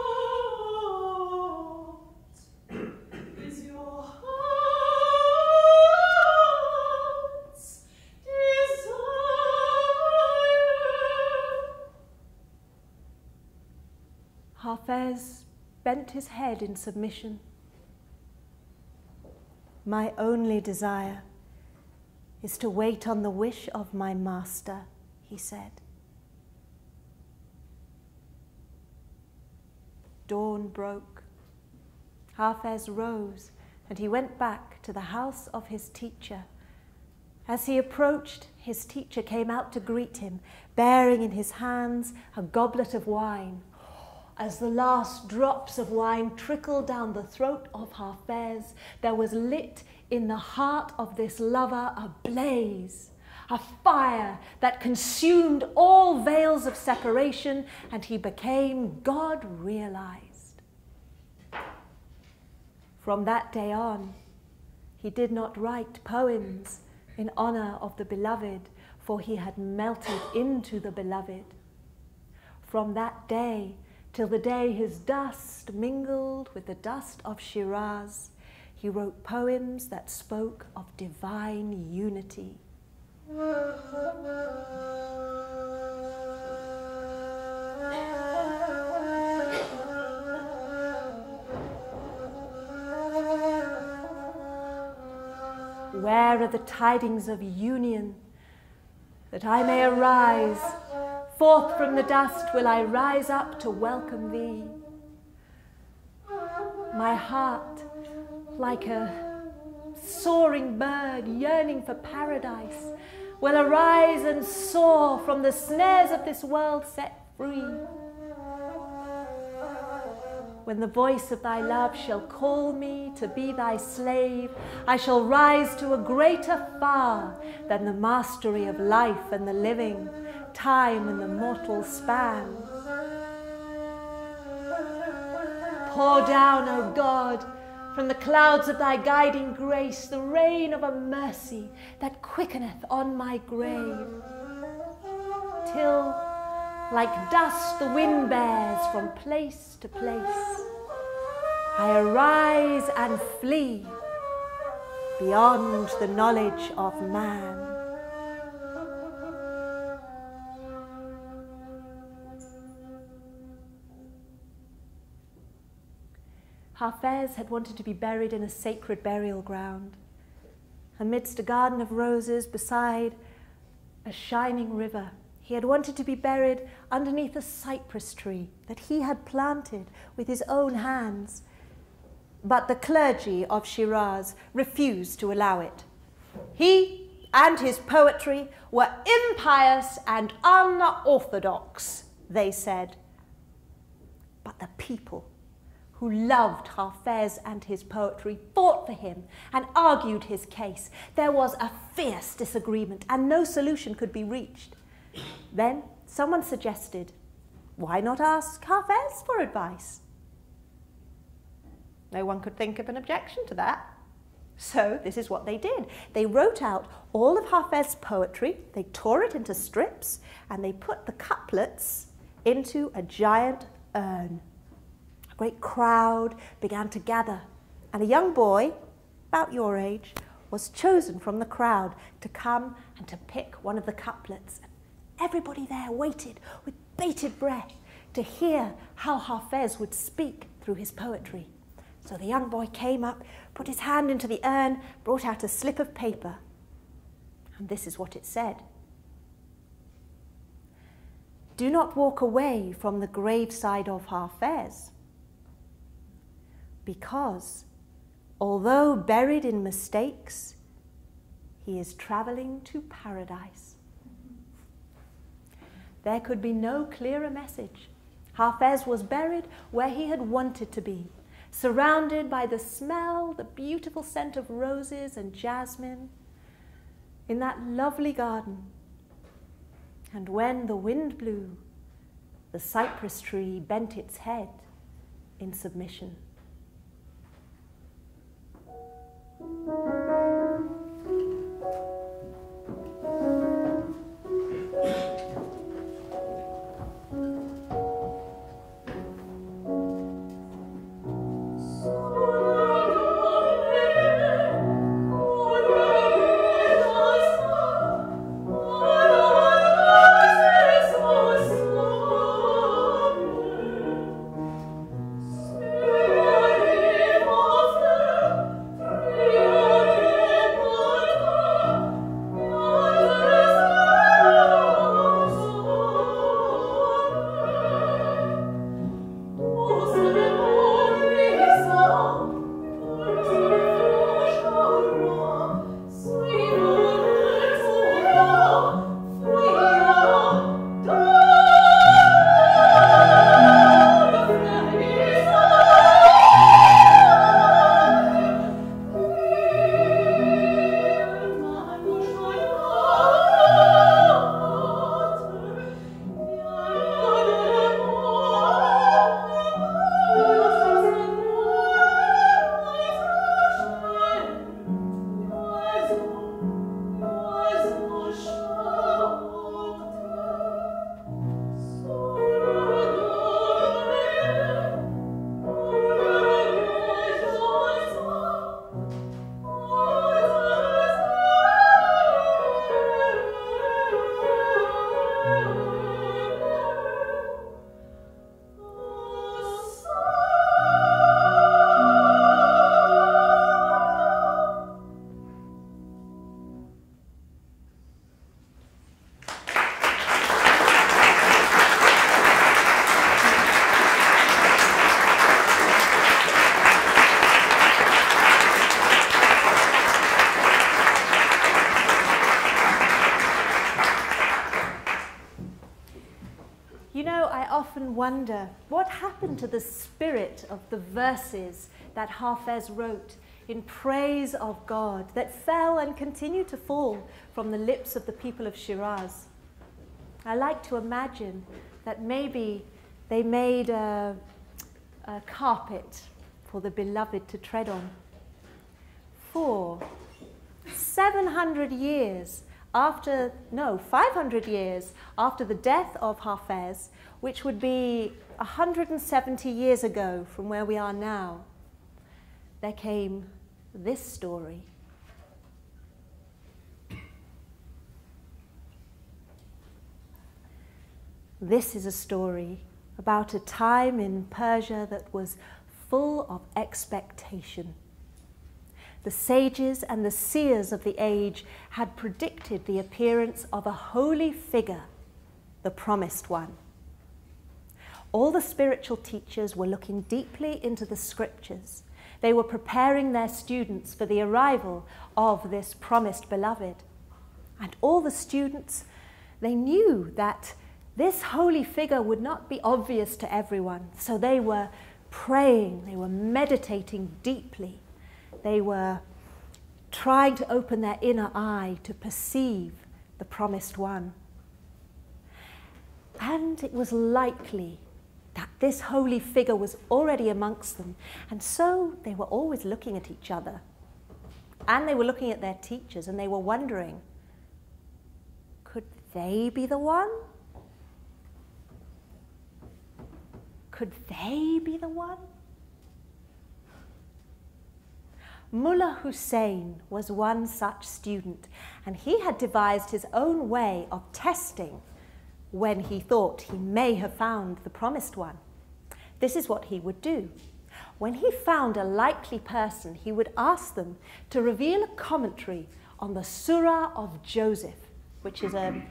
[SPEAKER 2] is your heart's desire?"
[SPEAKER 1] Hafez bent his head in submission. "My only desire is to wait on the wish of my master," he said. Dawn broke. Hafez rose and he went back to the house of his teacher. As he approached, his teacher came out to greet him, bearing in his hands a goblet of wine. As the last drops of wine trickled down the throat of Hafez, there was lit in the heart of this lover a blaze, a fire that consumed all veils of separation, and he became God-realized. From that day on, he did not write poems in honor of the beloved, for he had melted into the beloved. From that day till the day his dust mingled with the dust of Shiraz, he wrote poems that spoke of divine unity. Where are the tidings of union, that I may arise? Forth from the dust will I rise up to welcome thee. My heart, like a soaring bird yearning for paradise, will arise and soar from the snares of this world set free. When the voice of thy love shall call me to be thy slave, I shall rise to a greater far than the mastery of life and the living, time and the mortal span. Pour down, O God, from the clouds of thy guiding grace, the rain of a mercy that quickeneth on my grave, till, like dust the wind bears from place to place, I arise and flee beyond the knowledge of man. Hafez had wanted to be buried in a sacred burial ground, amidst a garden of roses beside a shining river. He had wanted to be buried underneath a cypress tree that he had planted with his own hands. But the clergy of Shiraz refused to allow it. He and his poetry were impious and unorthodox, they said. But the people, who loved Hafez and his poetry, fought for him and argued his case. There was a fierce disagreement and no solution could be reached. Then someone suggested, why not ask Hafez for advice? No one could think of an objection to that. So this is what they did. They wrote out all of Hafez's poetry, they tore it into strips, and they put the couplets into a giant urn. A great crowd began to gather, and a young boy, about your age, was chosen from the crowd to come and to pick one of the couplets. Everybody there waited with bated breath to hear how Hafez would speak through his poetry. So the young boy came up, put his hand into the urn, brought out a slip of paper, and this is what it said. Do not walk away from the graveside of Hafez, because, although buried in mistakes, he is traveling to paradise. There could be no clearer message. Hafez was buried where he had wanted to be, surrounded by the smell, the beautiful scent of roses and jasmine, in that lovely garden. And when the wind blew, the cypress tree bent its head in submission. Wonder what happened to the spirit of the verses that Hafez wrote in praise of God that fell and continue to fall from the lips of the people of Shiraz. I like to imagine that maybe they made a carpet for the beloved to tread on. For 500 years after the death of Hafez, which would be 170 years ago from where we are now, there came this story. This is a story about a time in Persia that was full of expectation. The sages and the seers of the age had predicted the appearance of a holy figure, the promised one. All the spiritual teachers were looking deeply into the scriptures. They were preparing their students for the arrival of this promised beloved. And all the students, they knew that this holy figure would not be obvious to everyone. So they were praying, they were meditating deeply. They were trying to open their inner eye to perceive the promised one. And it was likely that this holy figure was already amongst them. And so they were always looking at each other. And they were looking at their teachers and they were wondering, could they be the one? Could they be the one? Mullah Hussein was one such student, and he had devised his own way of testing when he thought he may have found the promised one. This is what he would do. When he found a likely person, he would ask them to reveal a commentary on the Surah of Joseph, which is a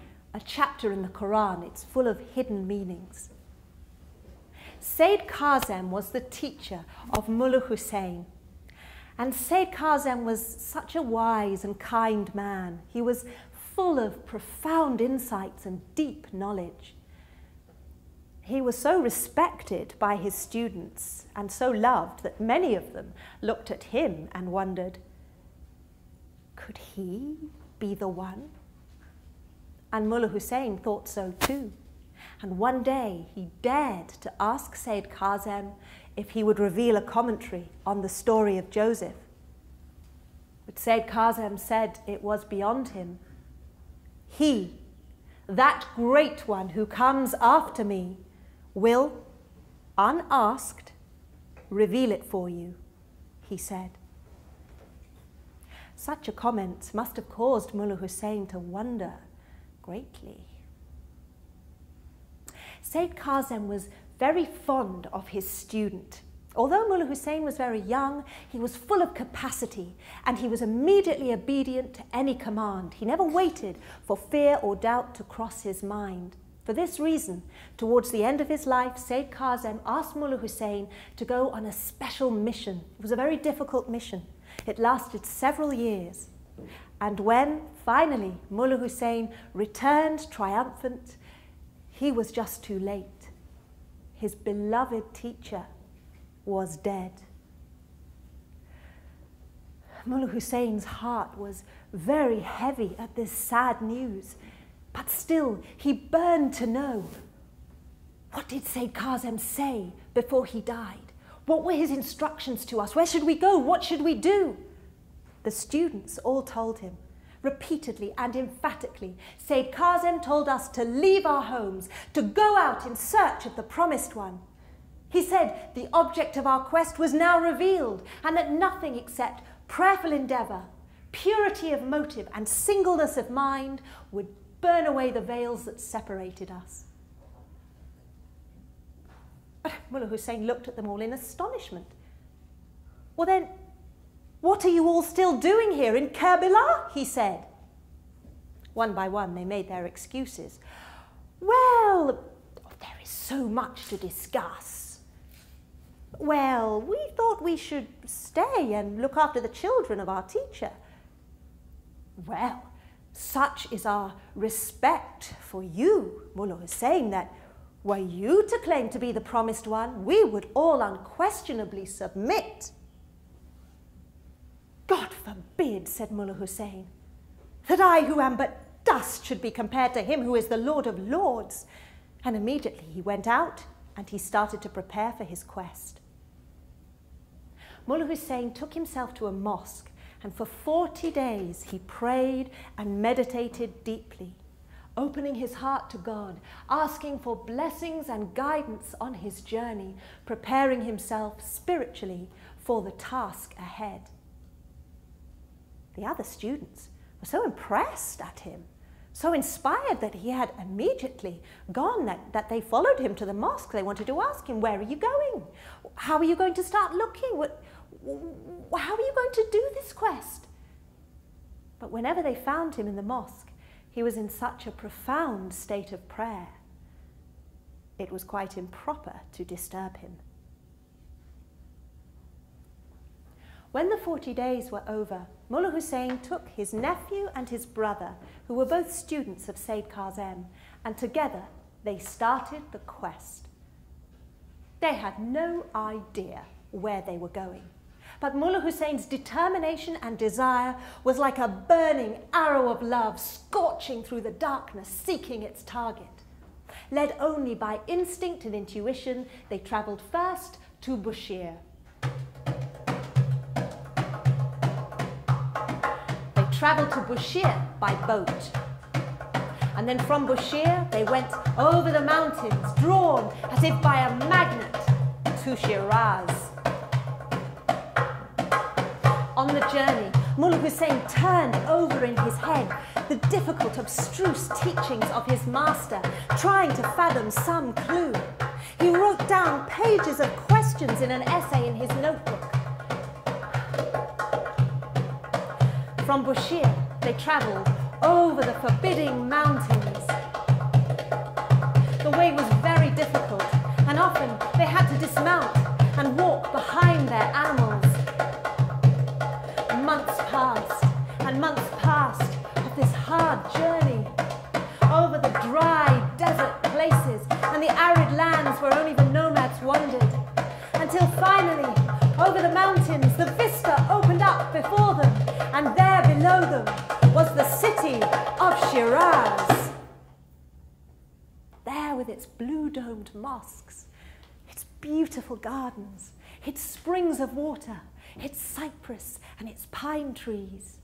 [SPEAKER 1] chapter in the Quran. It's full of hidden meanings. Sayyid Kazem was the teacher of Mullah Hussein. And Sayyid Kazem was such a wise and kind man. He was full of profound insights and deep knowledge. He was so respected by his students and so loved that many of them looked at him and wondered, could he be the one? And Mullah Hussein thought so too. And one day he dared to ask Sayyid Kazem if he would reveal a commentary on the story of Joseph. But Sayyid Kazem said it was beyond him. He, that great one who comes after me, will, unasked, reveal it for you, he said. Such a comment must have caused Mullah Hussein to wonder greatly. Sayyid Kazem was very fond of his student. Although Mullah Hussein was very young, he was full of capacity and he was immediately obedient to any command. He never waited for fear or doubt to cross his mind. For this reason, towards the end of his life, Sayyid Kazem asked Mullah Hussein to go on a special mission. It was a very difficult mission. It lasted several years. And when, finally, Mullah Hussein returned triumphant, he was just too late. His beloved teacher was dead. Mullah Hussein's heart was very heavy at this sad news, but still he burned to know. What did Sayyid Kazem say before he died? What were his instructions to us? Where should we go? What should we do? The students all told him, repeatedly and emphatically. Sayyid Kazem told us to leave our homes, to go out in search of the promised one. He said the object of our quest was now revealed and that nothing except prayerful endeavour, purity of motive and singleness of mind would burn away the veils that separated us. But Mullah Hussein looked at them all in astonishment. Well then, what are you all still doing here in Kerbala? He said. One by one they made their excuses. Well, there is so much to discuss. Well, we thought we should stay and look after the children of our teacher. Well, such is our respect for you, Mullah Hussein, that were you to claim to be the promised one, we would all unquestionably submit. God forbid, said Mullah Hussein, that I who am but dust should be compared to him who is the Lord of Lords. And immediately he went out and he started to prepare for his quest. Mullah Hussein took himself to a mosque, and for 40 days he prayed and meditated deeply, opening his heart to God, asking for blessings and guidance on his journey, preparing himself spiritually for the task ahead. The other students were so impressed at him, so inspired that he had immediately gone, that they followed him to the mosque. They wanted to ask him, where are you going? How are you going to start looking? How are you going to do this quest? But whenever they found him in the mosque, he was in such a profound state of prayer. It was quite improper to disturb him. When the 40 days were over, Mullah Hussein took his nephew and his brother, who were both students of Sayyid Kazem, and together they started the quest. They had no idea where they were going, but Mullah Hussein's determination and desire was like a burning arrow of love scorching through the darkness, seeking its target. Led only by instinct and intuition, they travelled first to Bushir. Travelled to Bushir by boat. And then from Bushir, they went over the mountains, drawn as if by a magnet, to Shiraz. On the journey, Mullah Hussein turned over in his head the difficult, abstruse teachings of his master, trying to fathom some clue. He wrote down pages of questions in an essay in his notebook. From Bushir, they travelled over the forbidding mountains. The way was very difficult, and often they had to dismount and walk behind their animals. Months passed, and months passed of this hard journey over the dry desert places and the arid lands where only the nomads wandered, until finally, over the mountains, the vista opened up before them, and there below them was the city of Shiraz. There with its blue-domed mosques, its beautiful gardens, its springs of water, its cypress and its pine trees.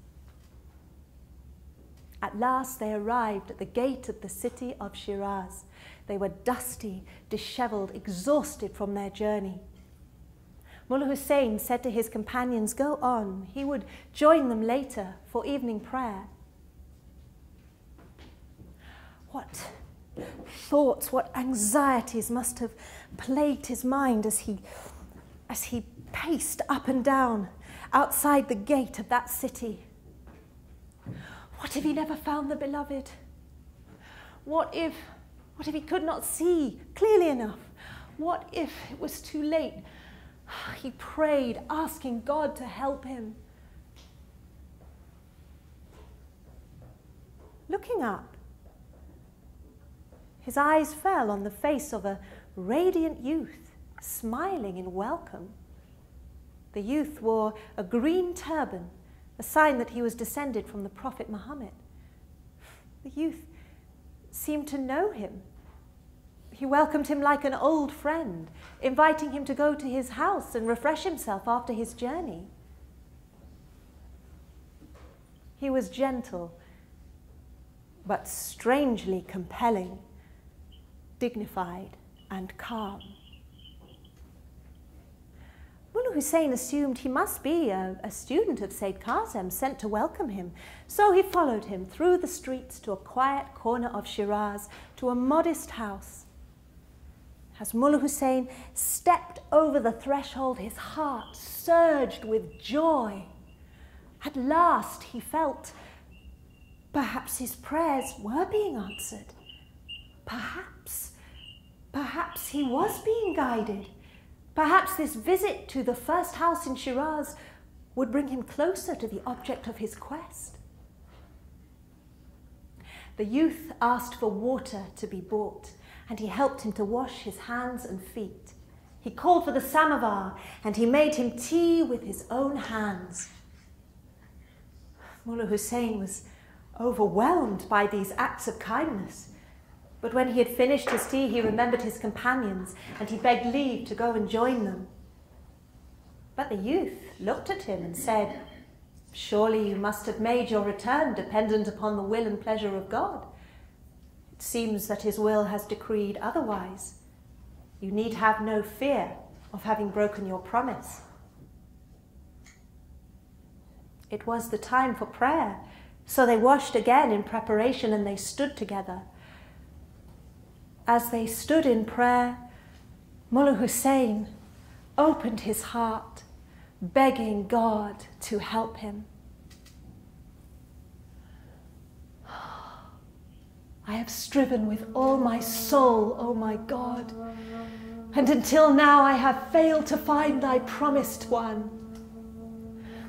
[SPEAKER 1] At last they arrived at the gate of the city of Shiraz. They were dusty, dishevelled, exhausted from their journey. Mullah Hussein said to his companions, "Go on." He would join them later for evening prayer. What thoughts, what anxieties must have plagued his mind as he paced up and down outside the gate of that city. What if he never found the beloved? What if he could not see clearly enough? What if it was too late? He prayed, asking God to help him. Looking up, his eyes fell on the face of a radiant youth, smiling in welcome. The youth wore a green turban, a sign that he was descended from the Prophet Muhammad. The youth seemed to know him. He welcomed him like an old friend, inviting him to go to his house and refresh himself after his journey. He was gentle, but strangely compelling, dignified and calm. Mullah Hussein assumed he must be a student of Sayyid Qasim, sent to welcome him. So he followed him through the streets to a quiet corner of Shiraz, to a modest house. As Mullah Hussein stepped over the threshold, his heart surged with joy. At last he felt perhaps his prayers were being answered. Perhaps he was being guided. Perhaps this visit to the first house in Shiraz would bring him closer to the object of his quest. The youth asked for water to be brought, and he helped him to wash his hands and feet. He called for the samovar, and he made him tea with his own hands. Mullah Hussein was overwhelmed by these acts of kindness. But when he had finished his tea, he remembered his companions, and he begged leave to go and join them. But the youth looked at him and said, "Surely you must have made your return dependent upon the will and pleasure of God. It seems that his will has decreed otherwise. You need have no fear of having broken your promise." It was the time for prayer, so they washed again in preparation, and they stood together. As they stood in prayer, Mullah Hussein opened his heart, begging God to help him. "I have striven with all my soul, O my God, and until now I have failed to find thy promised one,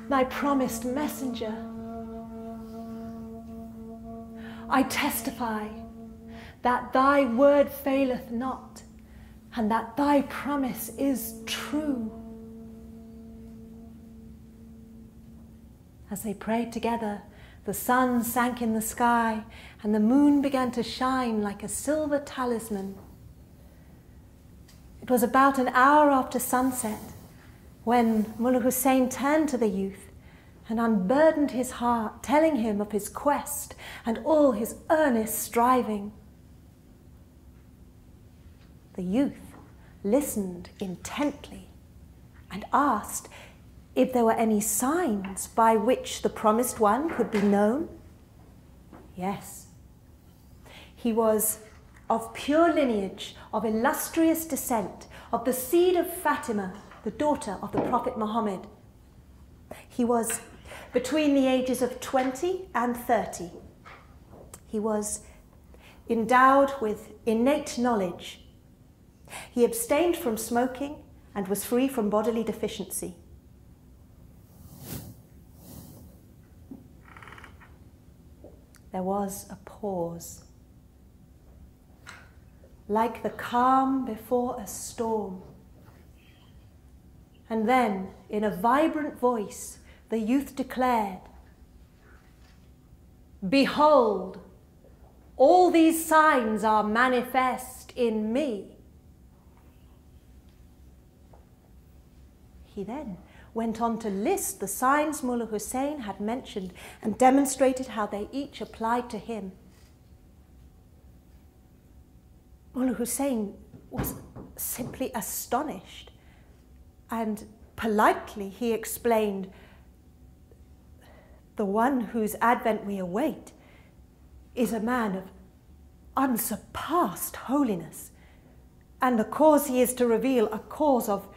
[SPEAKER 1] thy promised messenger. I testify that thy word faileth not, and that thy promise is true." As they prayed together, the sun sank in the sky, and the moon began to shine like a silver talisman. It was about an hour after sunset when Mullah Hussein turned to the youth and unburdened his heart, telling him of his quest and all his earnest striving. The youth listened intently and asked if there were any signs by which the promised one could be known. Yes. He was of pure lineage, of illustrious descent, of the seed of Fatima, the daughter of the Prophet Muhammad. He was between the ages of 20 and 30. He was endowed with innate knowledge. He abstained from smoking and was free from bodily deficiency. There was a pause, like the calm before a storm. And then, in a vibrant voice, the youth declared, "Behold, all these signs are manifest in me." He then went on to list the signs Mullah Hussein had mentioned and demonstrated how they each applied to him. Mullah Hussein was simply astonished, and politely he explained, the one whose advent we await is a man of unsurpassed holiness, and the cause he is to reveal, a cause of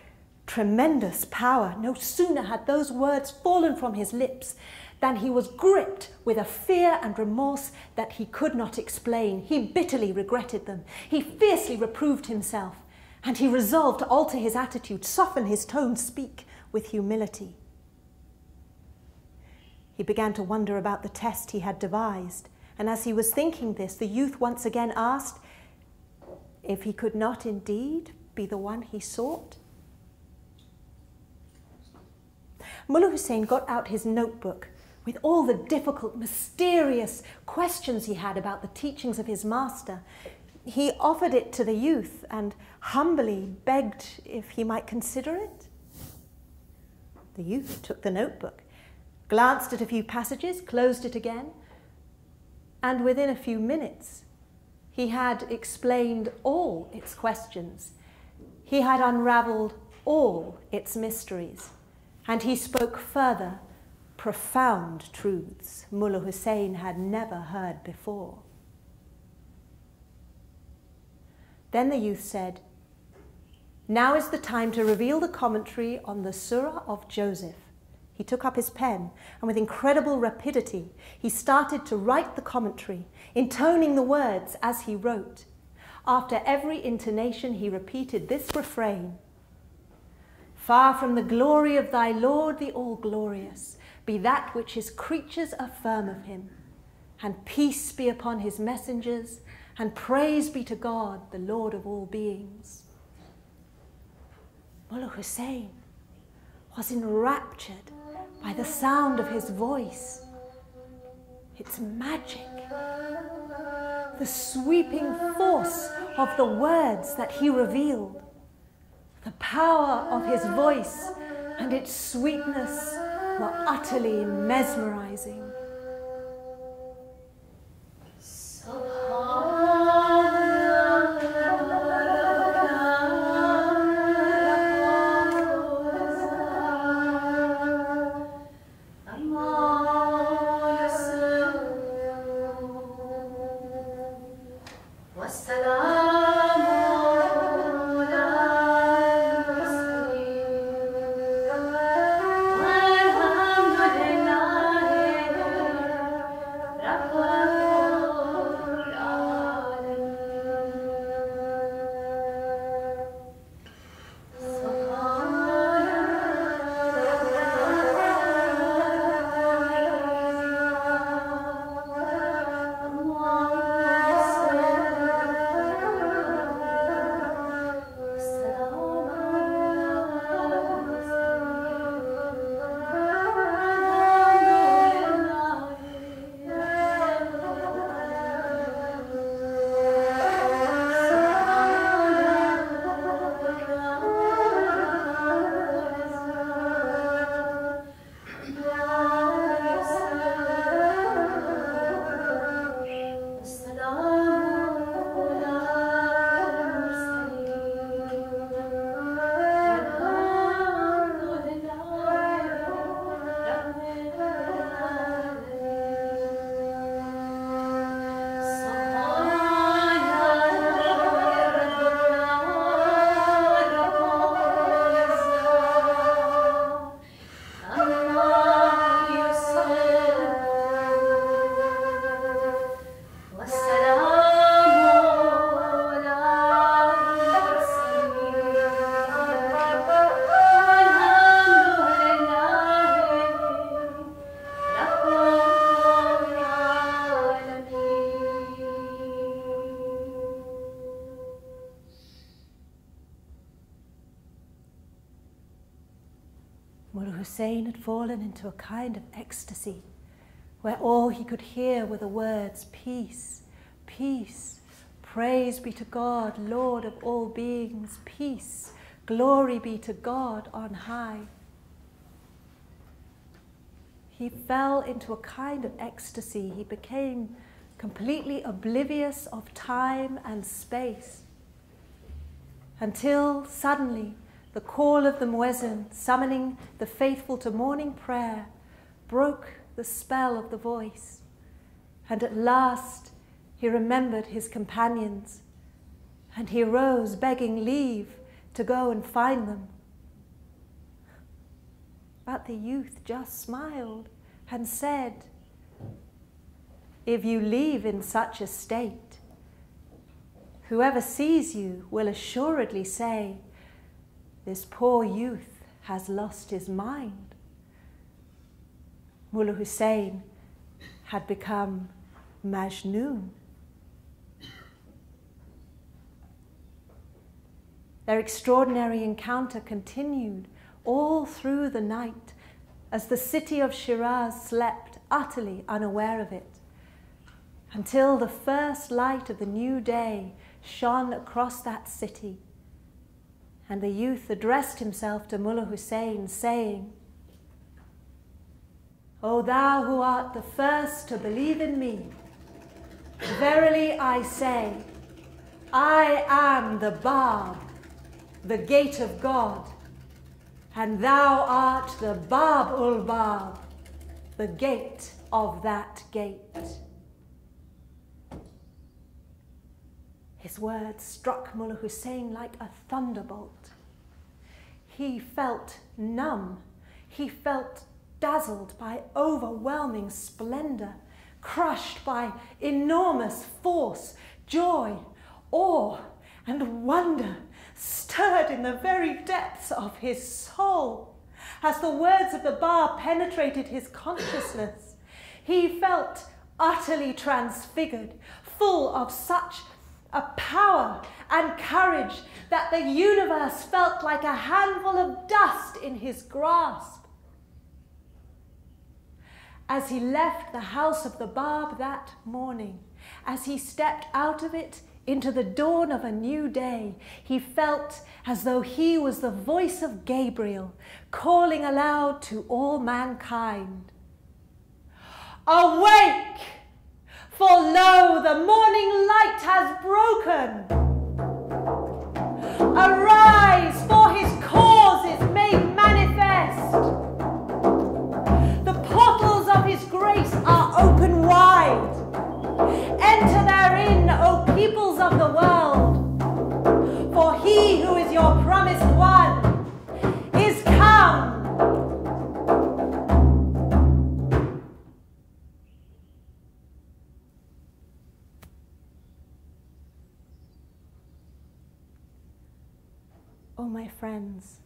[SPEAKER 1] tremendous power. No sooner had those words fallen from his lips than he was gripped with a fear and remorse that he could not explain. He bitterly regretted them. He fiercely reproved himself, and he resolved to alter his attitude, soften his tone, speak with humility. He began to wonder about the test he had devised, and as he was thinking this, the youth once again asked if he could not indeed be the one he sought. Mullah Hussein got out his notebook with all the difficult, mysterious questions he had about the teachings of his master. He offered it to the youth and humbly begged if he might consider it. The youth took the notebook, glanced at a few passages, closed it again, and within a few minutes he had explained all its questions. He had unravelled all its mysteries, and he spoke further profound truths Mullah Hussein had never heard before. Then the youth said, "Now is the time to reveal the commentary on the Surah of Joseph." He took up his pen, and with incredible rapidity, he started to write the commentary, intoning the words as he wrote. After every intonation, he repeated this refrain: "Far from the glory of thy Lord, the all-glorious, be that which his creatures affirm of him, and peace be upon his messengers, and praise be to God, the Lord of all beings." Mullah Hussein was enraptured by the sound of his voice, its magic, the sweeping force of the words that he revealed, the power of his voice and its sweetness were utterly mesmerizing. Mullah Hussein had fallen into a kind of ecstasy, where all he could hear were the words, "Peace, peace, praise be to God, Lord of all beings, peace, Glory be to God on high. He fell into a kind of ecstasy. He became completely oblivious of time and space, until suddenly the call of the muezzin, summoning the faithful to morning prayer, broke the spell of the voice. And at last he remembered his companions, and he rose begging leave to go and find them. But the youth just smiled and said, "If you leave in such a state, whoever sees you will assuredly say, 'This poor youth has lost his mind.'" Mullah Hussein had become Majnun. Their extraordinary encounter continued all through the night as the city of Shiraz slept, utterly unaware of it, until the first light of the new day shone across that city, and the youth addressed himself to Mullah Hussein, saying, "O thou who art the first to believe in me, verily I say, I am the Bab, the gate of God, and thou art the Bab-ul-Bab, the gate of that gate." His words struck Mullah Hussein like a thunderbolt. He felt numb. He felt dazzled by overwhelming splendor, crushed by enormous force. Joy, awe, and wonder stirred in the very depths of his soul as the words of the Bab penetrated his consciousness. He felt utterly transfigured, full of such a power and courage that the universe felt like a handful of dust in his grasp. As he left the house of the Bab that morning, as he stepped out of it into the dawn of a new day, he felt as though he was the voice of Gabriel calling aloud to all mankind, "Awake! For lo, the morning light has broken. Arise, for his cause is made manifest. The portals of his grace are open wide. Enter therein, O peoples of the world, for he who is your promised one is come." Oh, my friends,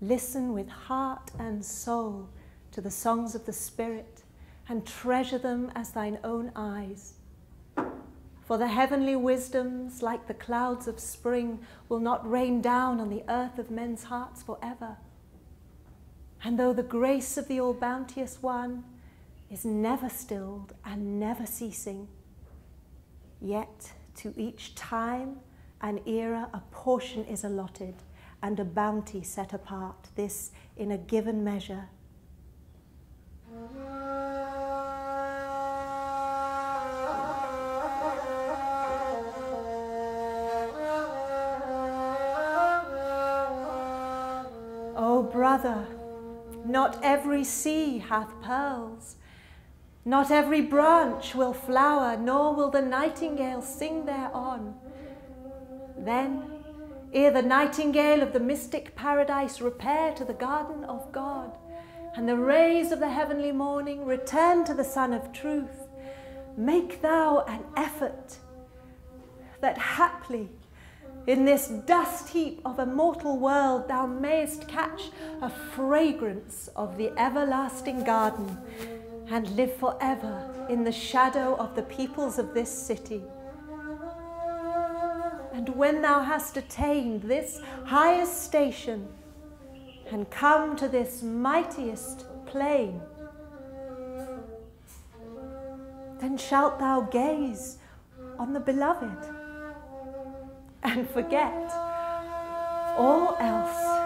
[SPEAKER 1] listen with heart and soul to the songs of the Spirit and treasure them as thine own eyes. For the heavenly wisdoms, like the clouds of spring, will not rain down on the earth of men's hearts forever. And though the grace of the all-bounteous One is never stilled and never ceasing, yet to each time and era a portion is allotted and a bounty set apart, this in a given measure. O brother, not every sea hath pearls, not every branch will flower, nor will the nightingale sing thereon. Then, ere the nightingale of the mystic paradise repair to the garden of God, and the rays of the heavenly morning return to the Sun of Truth, make thou an effort, that haply in this dust heap of a mortal world thou mayest catch a fragrance of the everlasting garden, and live forever in the shadow of the peoples of this city. And when thou hast attained this highest station and come to this mightiest plain, then shalt thou gaze on the beloved and forget All else